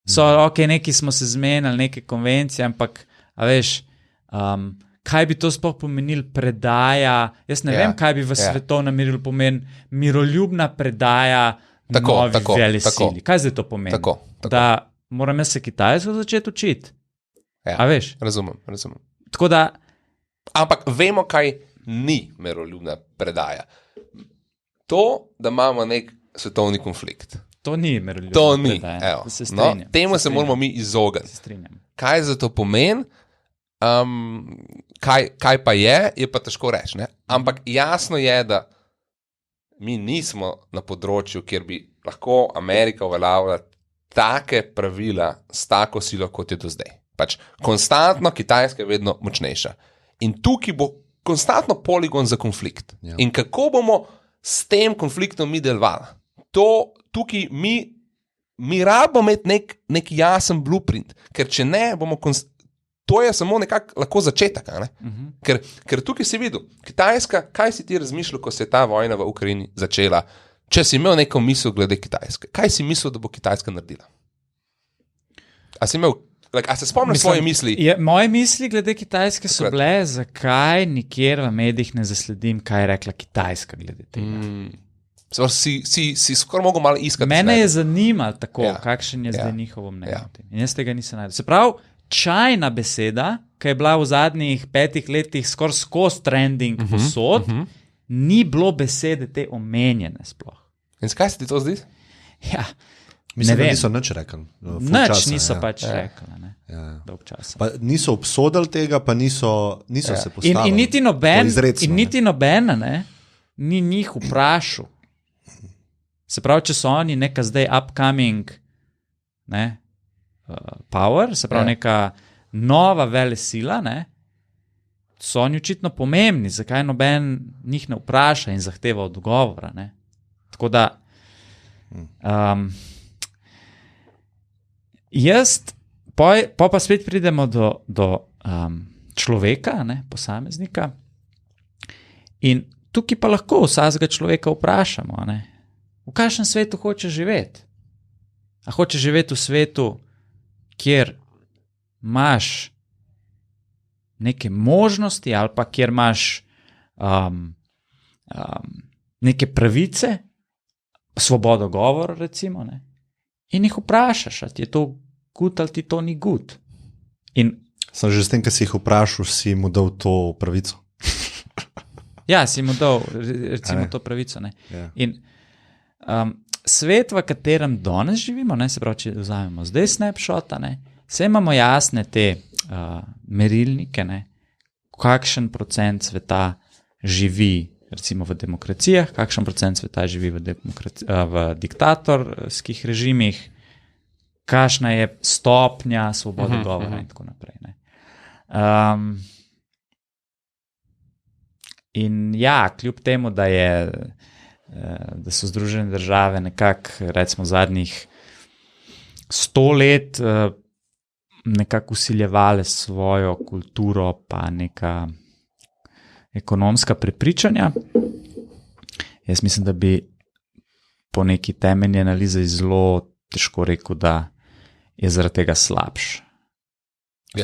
Neki smo se zmenili, neke konvencije, ampak, a veš, kaj bi to sploh pomenil predaja, jaz ne vem, kaj bi v svetovnem merilu pomenil miroljubna predaja novi velesili. Kaj zdaj to pomeni? Tako. Da moram jaz se Kitajsko začeti učiti. A veš? Razumem. Tako da... Ampak vemo, kaj ni miroljubna predaja. To, da imamo nek svetovni konflikt. To ni miroljubna predaja. Temu se moramo mi izogniti. Kaj za to pomeni? Kaj pa je pa težko reči. Ampak jasno je, da mi nismo na področju, kjer bi lahko Amerika uveljavila take pravila s tako silo, kot je do zdaj. Pač konstantno Kitajska je vedno močnejša. In tukaj bo konstantno poligon za konflikt. Ja. In kako bomo s tem konfliktom mi delovali? Tukaj mi rabimo imeti nek jasen blueprint, ker če ne, to je samo nekako lahko začetek. Ker tukaj si videl, Kitajska, kaj si ti razmišljal, ko se je ta vojna v Ukrajini začela, če si imel neko misel glede Kitajske? Kaj si mislil, da bo Kitajska naredila? A se spomniš svoje misli? Moje misli glede Kitajske so bile, zakaj nikjer v medijih ne zasledim, kaj je rekla Kitajska glede tega. Si skoraj mogel malo iskati. Mene je zanimalo tako, kakšen je zdaj njihovo mnenje. In jaz tega nisem najdel. Se pravi, čajna beseda, ki je bila v zadnjih 5 letih skoraj skozi trending posod, ni bilo besede te omenjene sploh. In zakaj se ti to zdi? Ja, mislim, da niso nič rekli. Niso pač rekli. Dolg časa. Pa niso obsodili tega, pa niso se postavili. In niti nobena ni njih vprašal. Se pravi, če so oni neka zdaj upcoming power, se pravi neka nova velesila, so oni očitno pomembni, zakaj noben njih ne vpraša in zahteva odgovora. Tako da pa spet pridemo do človeka, posameznika, in tukaj pa lahko vsakega človeka vprašamo, ne? V kakšnem svetu hoče živeti? A hoče živeti v svetu, kjer imaš neke možnosti ali pa kjer imaš neke pravice, svobodo govora recimo, ne? In jih vprašaš, ali ti je to good ali ti to ni good. In Sem že s tem, ki si jih vprašal, si mu dal to pravico. ja, si mu dal recimo to pravico. Ne? Ja. In svet, v katerem danes živimo, ne, se pravi, če vzamemo zdaj snapshota, ne, vse imamo jasne te merilnike, ne, kakšen procent sveta živi recimo v demokracijah, kakšen procent sveta živi v diktatorskih režimih, kakšna je stopnja svobode govora in tako naprej. Ne. In ja, kljub temu, da so Združene države nekako, recimo zadnjih 100 let nekako vsiljevale svojo kulturo pa neka ekonomska prepričanja. Jaz mislim, da bi po neki temeljni analizi zelo težko rekel, da je zaradi tega slabš.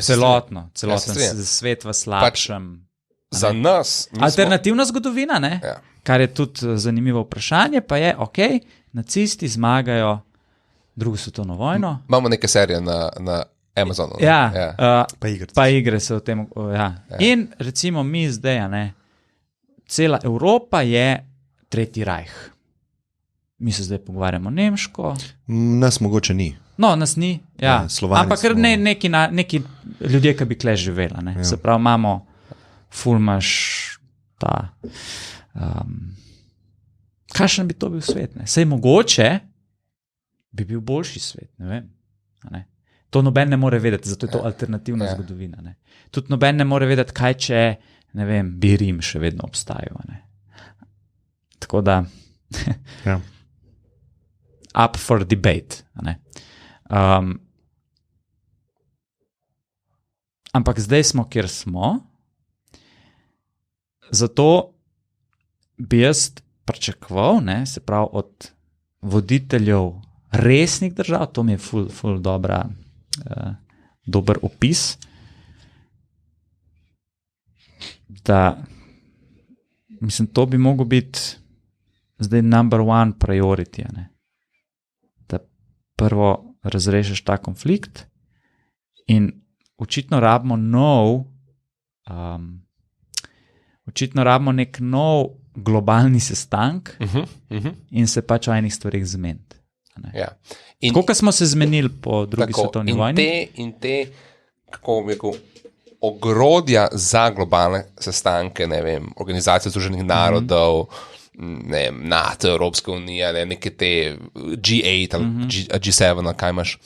Celoten svet v slabšem. Za nas. Alternativna zgodovina, ne? Ja. Kar je tudi zanimivo vprašanje, pa je, nacisti zmagajo drugo svetovno vojno. Imamo neke serije na Amazonu. Ja. Pa igre se v tem. Ja. In recimo mi zdaj, ne, cela Evropa je Tretji rajh. Mi se zdaj pogovarjamo nemško. Nas mogoče ni. No, nas ni. Ja. Ampak smo... neki ljudje, ki bi kle živela. Ne. Ja. Se pravi, imamo fulmaš ta... kakšen bi to bil svet? Ne? Sej mogoče bi bil boljši svet, ne vem. Ne? To noben ne more vedeti, zato je to alternativna zgodovina. Ne? Tudi noben ne more vedeti, kaj če, ne vem, bi Rim še vedno obstajal. Ne? Tako da up for debate. Ne? Ampak zdaj smo, kjer smo, zato bi jaz pričakoval, ne, se pravi od voditeljev resnih držav, to mi je ful dober opis, da mislim, to bi mogel biti zdaj number one priority, ne, da prvo razrešiš ta konflikt in očitno rabimo nek nov globalni sestank in se pač o enih stvarih zmeniti. Ja. Koliko smo se zmenili po drugi svetovni vojni? In te, kako bi rekel, ogrodja za globalne sestanke, ne vem, Organizacija Združenih narodov, ne vem, NATO, Evropska unija, neke te G8 ali G7, kaj imaš.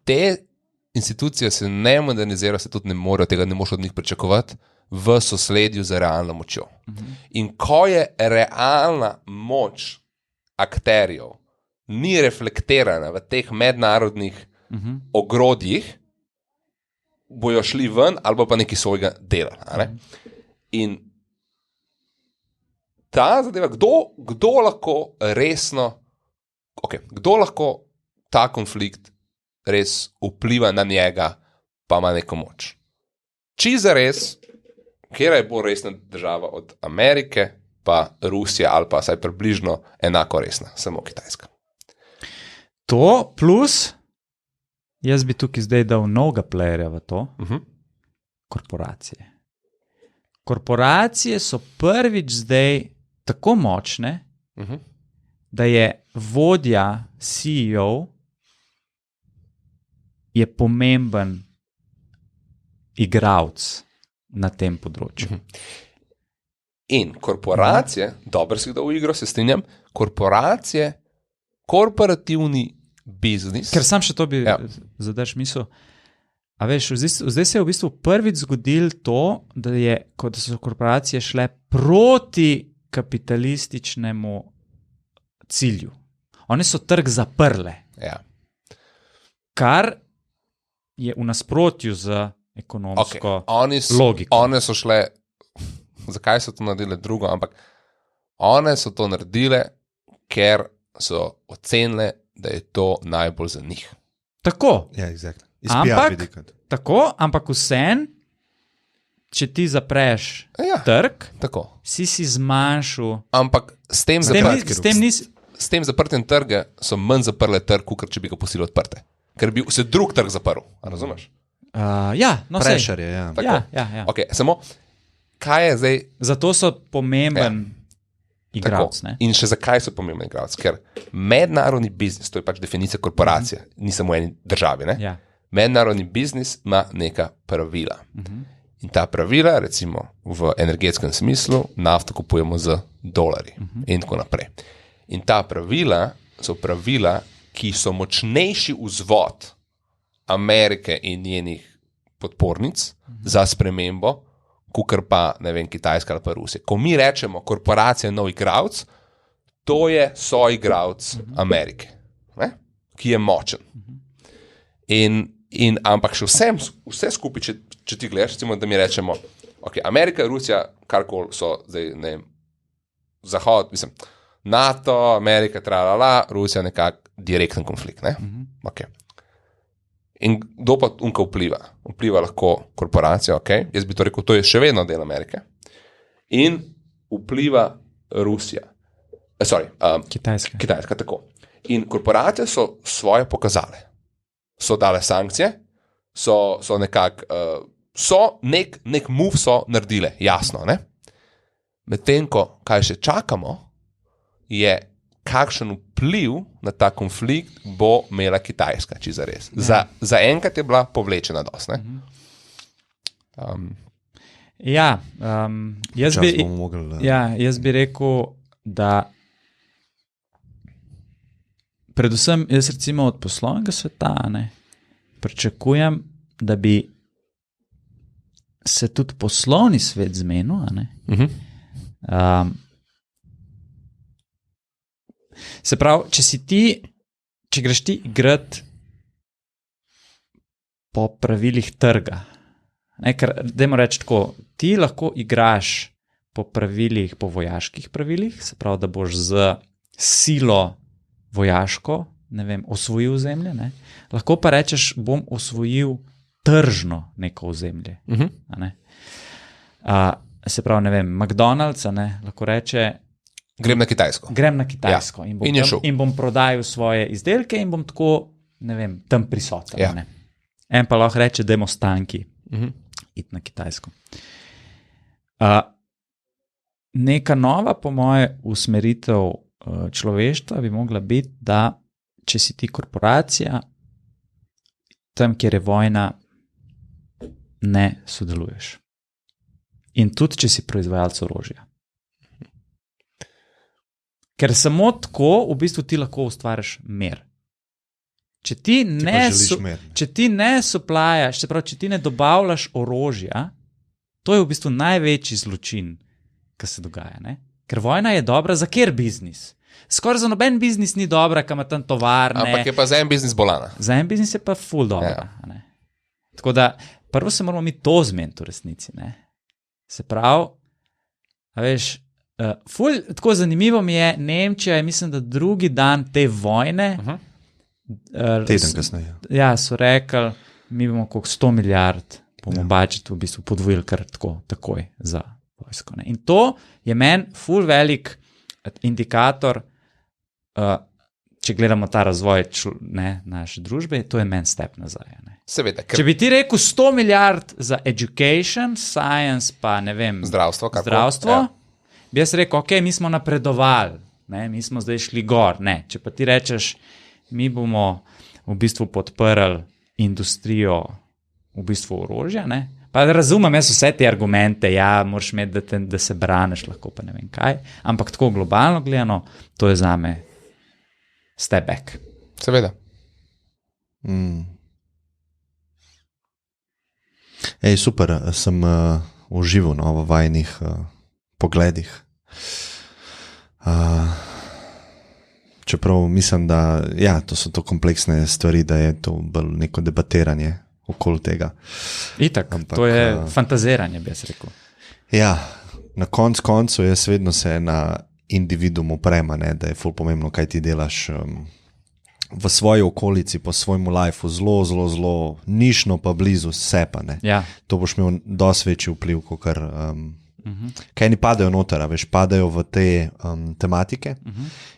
Te institucije se ne modernizirajo, se tudi ne morejo, tega ne moš od njih pričakovati v sosledju z realno močjo. In ko je realna moč akterjev ni reflektirana v teh mednarodnih ogrodjih, bojo šli ven ali pa nekaj svojega dela. In ta zadeva, kdo lahko resno, kdo lahko ta konflikt res vpliva na njega, pa ima neko moč. Čiza res, kjer je bolj resna država od Amerike, pa Rusija, ali pa vsaj približno enako resna, samo Kitajska. To plus, jaz bi tukaj zdaj dal novega playerja v to, korporacije. Korporacije so prvič zdaj tako močne, da je vodja CEO je pomemben igralec na tem področju. In korporacije, dobro si dal v igro, se strinjam, korporacije, korporativni biznis. Ker sam še to bi zadrž misel. A veš, zdaj se je v bistvu prvič zgodil to, da so korporacije šle proti kapitalističnemu cilju. One so trg zaprle. Ja. Kar je v nasprotju z ekonomsko logiko. One so šle, zakaj so to naredile drugo, ampak one so to naredile, ker so ocenile, da je to najbolj za njih. Tako. Ja, exactly. Ampak vsem, če ti zapreš trg, si zmanjšal. Ampak s tem zaprtjem trga so manj zaprle trg, kot če bi ga pustili odprte. Ker bi se drug trg zaprl. Razumeš? Prešer je. Ja. Okay, samo, kaj je zdaj? Zato so pomemben igralec. In še zakaj so pomemben igralec? Ker mednarodni biznis, to je pač definicija korporacije, ni samo v eni državi. Ja. Mednarodni biznis ima neka pravila. In ta pravila, recimo v energetskem smislu, nafto kupujemo z dolarji in tako naprej. In ta pravila so pravila, ki so močnejši vzvod Amerike in njenih podpornic za spremembo, kakor pa, ne vem, Kitajska ali pa Rusija. Ko mi rečemo, korporacija je nov igralec, to je soigralec Amerike, ne? Ki je močen. Ampak še vse skupaj, če ti gledaš, recimo, da mi rečemo, okay, Amerika, Rusija, karkoli so zdaj, ne vem, Zahod, mislim, NATO, Amerika, Rusija, nekak direkten konflikt, ne? Okay. In kdo pa unka vpliva? Vpliva lahko korporacija, ok? Jaz bi to rekel, to je še vedno del Amerike. In vpliva Rusija. Kitajska, tako. In korporacije so svoje pokazale. So dale sankcije, so nekako, nek move so naredile, jasno, ne? Medtem ko, kaj še čakamo, je kakšen vpliv na ta konflikt bo imela Kitajska, če zares. Za enkrat je bila povlečena dosti, ne? Jaz bi rekel, da predvsem jaz recimo od poslovnega sveta pričakujem, da bi se tudi poslovni svet zmenil, se pravi, če greš ti igrati po pravilih trga, ker dajmo reči tako, ti lahko igraš po pravilih, po vojaških pravilih, se pravi, da boš z silo vojaško, ne vem, osvojil ozemlje, lahko pa rečeš, bom osvojil tržno neko ozemlje. Se pravi, ne vem, McDonald's, lahko reče, grem na Kitajsko. In bom prodajal svoje izdelke in bom tako, ne vem, tam prisoten. Ja. En pa lahko reče, dajmo stanki iti na Kitajsko. Neka nova, po moje, usmeritev človeštva bi mogla biti, da če si ti korporacija, tam, kjer je vojna, ne sodeluješ. In tudi, če si proizvajalec orožja. Ker samo tako v bistvu ti lahko ustvariš mir. Če ti ne suplajaš, se pravi, če ti ne dobavljaš orožja, to je v bistvu največji zločin, ki se dogaja. Ne? Ker vojna je dobra za kjer biznis. Skoraj za noben biznis ni dobra, kam ima tam tovarne. Ampak je pa za en biznis bolana. Za en biznis je pa ful dobra. Ja. Tako da prvo se moramo mi to zmeniti v resnici. Ne? Se pravi, a veš, tako zanimivo mi je, Nemčija je, mislim, da drugi dan te vojne, teden kasneje. Ja, so rekli, mi bomo koliko 100 milijard bomo budžet v bistvu podvojili kar takoj za vojsko. Ne. In to je meni ful velik indikator, če gledamo ta razvoj naše družbe, to je meni step nazaj. Ne. Seveda. Če bi ti rekel 100 milijard za education, science, pa ne vem, zdravstvo, bi jaz rekel, ok, mi smo napredovali, mi smo zdaj šli gor. Ne. Če pa ti rečeš, mi bomo v bistvu podprli industrijo v bistvu orožja, pa razumem jaz vse te argumente, moraš imeti, da se braniš lahko, pa ne vem kaj, ampak tako globalno gledano, to je zame step back. Seveda. Super, sem užival v vajnih pogledih. Čeprav mislim, da to so to kompleksne stvari, da je to bolj neko debatiranje okoli tega. Itak, to je fantaziranje, bi jaz rekel. Ja, na koncu jaz vedno se na individuum uprema, ne, da je ful pomembno, kaj ti delaš v svoji okolici, po svojemu lifeu, zelo nišno, pa blizu sepa. Ja. To boš imel dosti večji vpliv, kot kar. Kaj ni padajo noter, veš, padajo v te tematike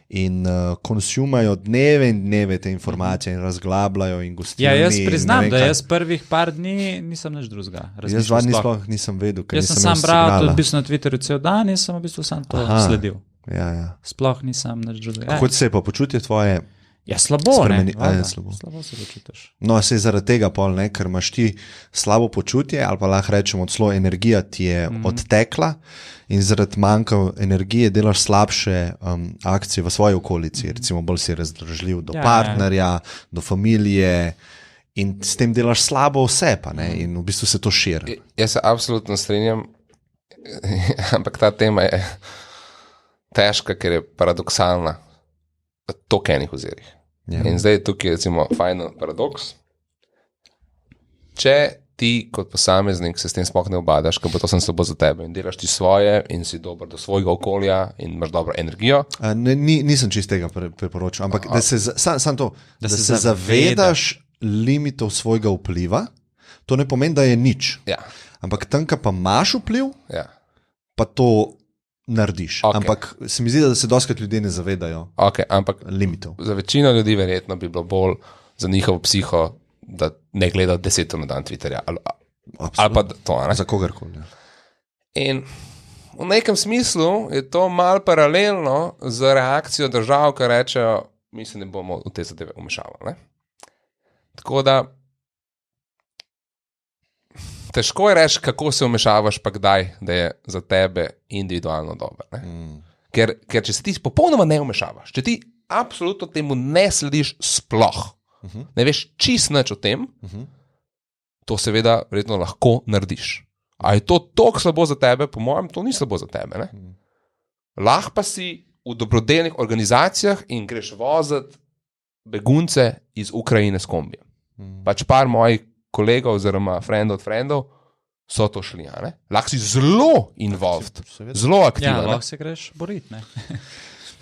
in konsumajo dneve in dneve te informacije in razglabljajo in gostijo. Ja, jaz priznam, da jaz prvih par dni nisem nič drugega. Jaz 2 dni sploh nisem vedel, ker nisem sam bral, tudi bil sem na Twitterju cel dan in sem v bistvu sam to sledil. Ja. Sploh nisem nič drugega. Kako se je pa počutje tvoje? Ja, slabo, ne? Slabo se počutiš. No, se je zaradi tega pol, ne, ker imaš ti slabo počutje, ali pa lahko rečemo celo energija ti je odtekla in zaradi manjka energije delaš slabše akcije v svoji okolici, recimo bolj si razdržljiv do partnerja, do familije in s tem delaš slabo vse pa, ne, in v bistvu se to širi. Jaz se absolutno strinjam, ampak ta tema je težka, ker je paradoksalna. Toliko enih ozirih. Yeah. In zdaj tukaj je recimo fajn paradoks. Če ti kot posameznik se s tem sploh ne obadaš, ker bo to sem slabo za tebe in delaš ti svoje in si dober do svojega okolja in imaš dobro energijo. Nisem čist tega priporočil, ampak da se, da se zavedaš limitov svojega vpliva, to ne pomeni, da je nič. Ja. Ampak tam, pa imaš vpliv, pa to narediš. Okay. Ampak se mi zdi, da se doskrat ljudje ne zavedajo limitov. Za večino ljudi verjetno bi bilo bolj za njihovo psiho, da ne gleda 10 na dan Twitterja. Ali pa to, ne? Za kogarkoli. Ja. In v nekem smislu je to malo paralelno z reakcijo držav, ki rečejo, mi se ne bomo v te zadeve umešavali. Tako da težko je reči, kako se vmešavaš, pa kdaj, da je za tebe individualno dobro. Ker če se ti popolnoma ne vmešavaš, če ti absolutno temu ne slediš sploh, ne veš čist nič o tem, to seveda verjetno lahko narediš. A je to toliko slabo za tebe? Po mojem, to ni slabo za tebe. Ne? Lahko pa si v dobrodelnih organizacijah in greš voziti begunce iz Ukrajine s kombijem. Pač par mojih kolegov oziroma frendov so to šli. Lahko si zelo involved, zelo aktiven. Ja, lahko se greš boriti.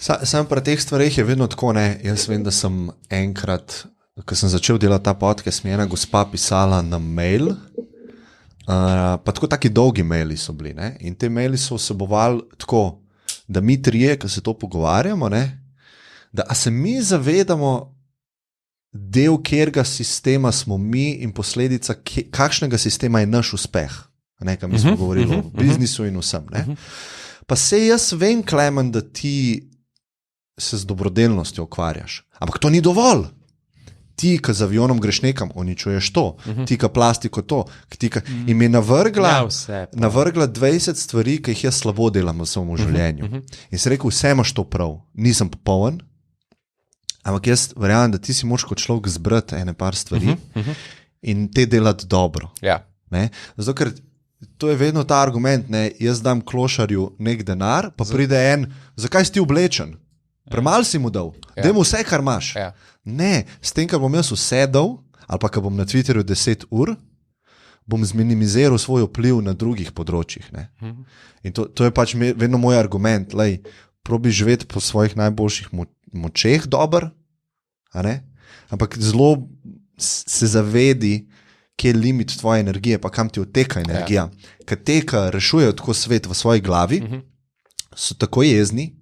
Sam pri teh stvareh je vedno tako, ne. Jaz vem, da sem enkrat, ko sem začel delati ta podcast, mi je ena gospa pisala na mail, pa tako taki dolgi maili so bili, ne. In te maili so vsebovali tako, da mi trije, ko se to pogovarjamo, ne, da se mi zavedamo del, kjerga sistema smo mi in posledica, kakšnega sistema je naš uspeh. Nekaj mi smo govorili o biznisu in vsem. Ne? Pa se jaz vem, Klemen, da ti se z dobrodelnostjo ukvarjaš. Ampak to ni dovolj. Ti, ki z avionom greš nekam, uničuješ to. Ti, ki plastiko to. In mi je navrgla 20 stvari, ki jih jaz slabo delam v svojem življenju. In se rekel, vse imaš to prav. Nisem popoln. Ampak jaz verjamem, da ti si moraš kot človek zbrati ene par stvari in te delati dobro. Ja. Zato, ker to je vedno ta argument, ne? Jaz dam klošarju nek denar, pa pride en, zakaj si ti oblečen? Premal si mu dal, daj mu vse, kar imaš. Ja. Ne, s tem, kar bom jaz vse dal, ali pa kar bom na Twitterju 10 ur, bom zminimiziral svoj vpliv na drugih področjih. Ne? In to je pač vedno moj argument, lej, probi živeti po svojih najboljših močeh dober, ampak zelo se zavedi, kje je limit tvoje energije, pa kam ti odteka energija. Ker te, ki rešujejo tako svet v svoji glavi, so tako jezni,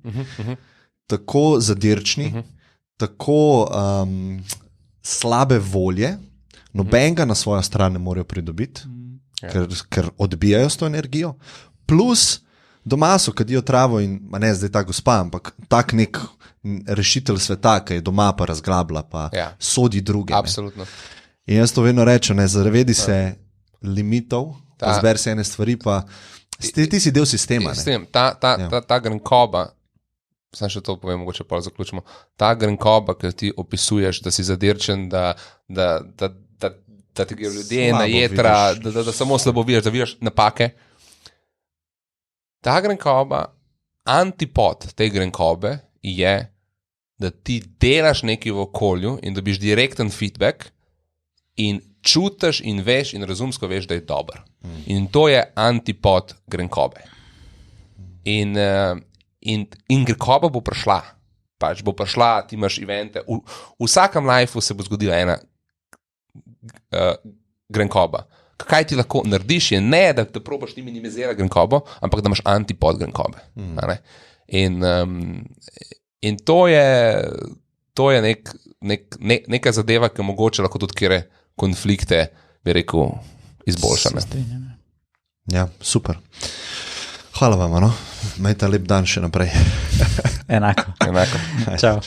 tako zadirčni, tako slabe volje, nobenega na svojo stran ne morejo pridobiti, ker odbijajo s to energijo, plus doma so kadijo travo in, ne zdaj ta gospa, ampak tak nek rešitelj sveta, ki je doma pa razglabla, pa sodi druge. Absolutno. In jaz to vedno rečem, zavedi se limitov, pa zberi se ene stvari, pa ti si del sistema. Ta grenkoba, sam še to povem, mogoče pa zaključimo, ta grenkoba, ki ti opisuješ, da si zadirčen, da ti gre ljudje na jetra, da samo slabo vidiš, da vidiš napake. Ta grenkoba, antipod te grenkobe je, da ti delaš nekaj v okolju in dobiš direkten feedback in čutiš in veš in razumsko veš, da je dober. In to je antipod grenkobe. In grenkoba bo prišla. Pač bo prišla, ti imaš evente. V vsakem lifeu se bo zgodila ena grenkoba. Kaj ti lahko narediš, je ne, da te probaš ti minimizirati grenkobo, ampak da imaš antipod grenkobe. In to je neka zadeva, ki mogoče lahko tudi kjere konflikte, bi rekel, izboljšane. Ja, super. Hvala vam, no? Imejte lep dan še naprej. Enako. Enako. Čau.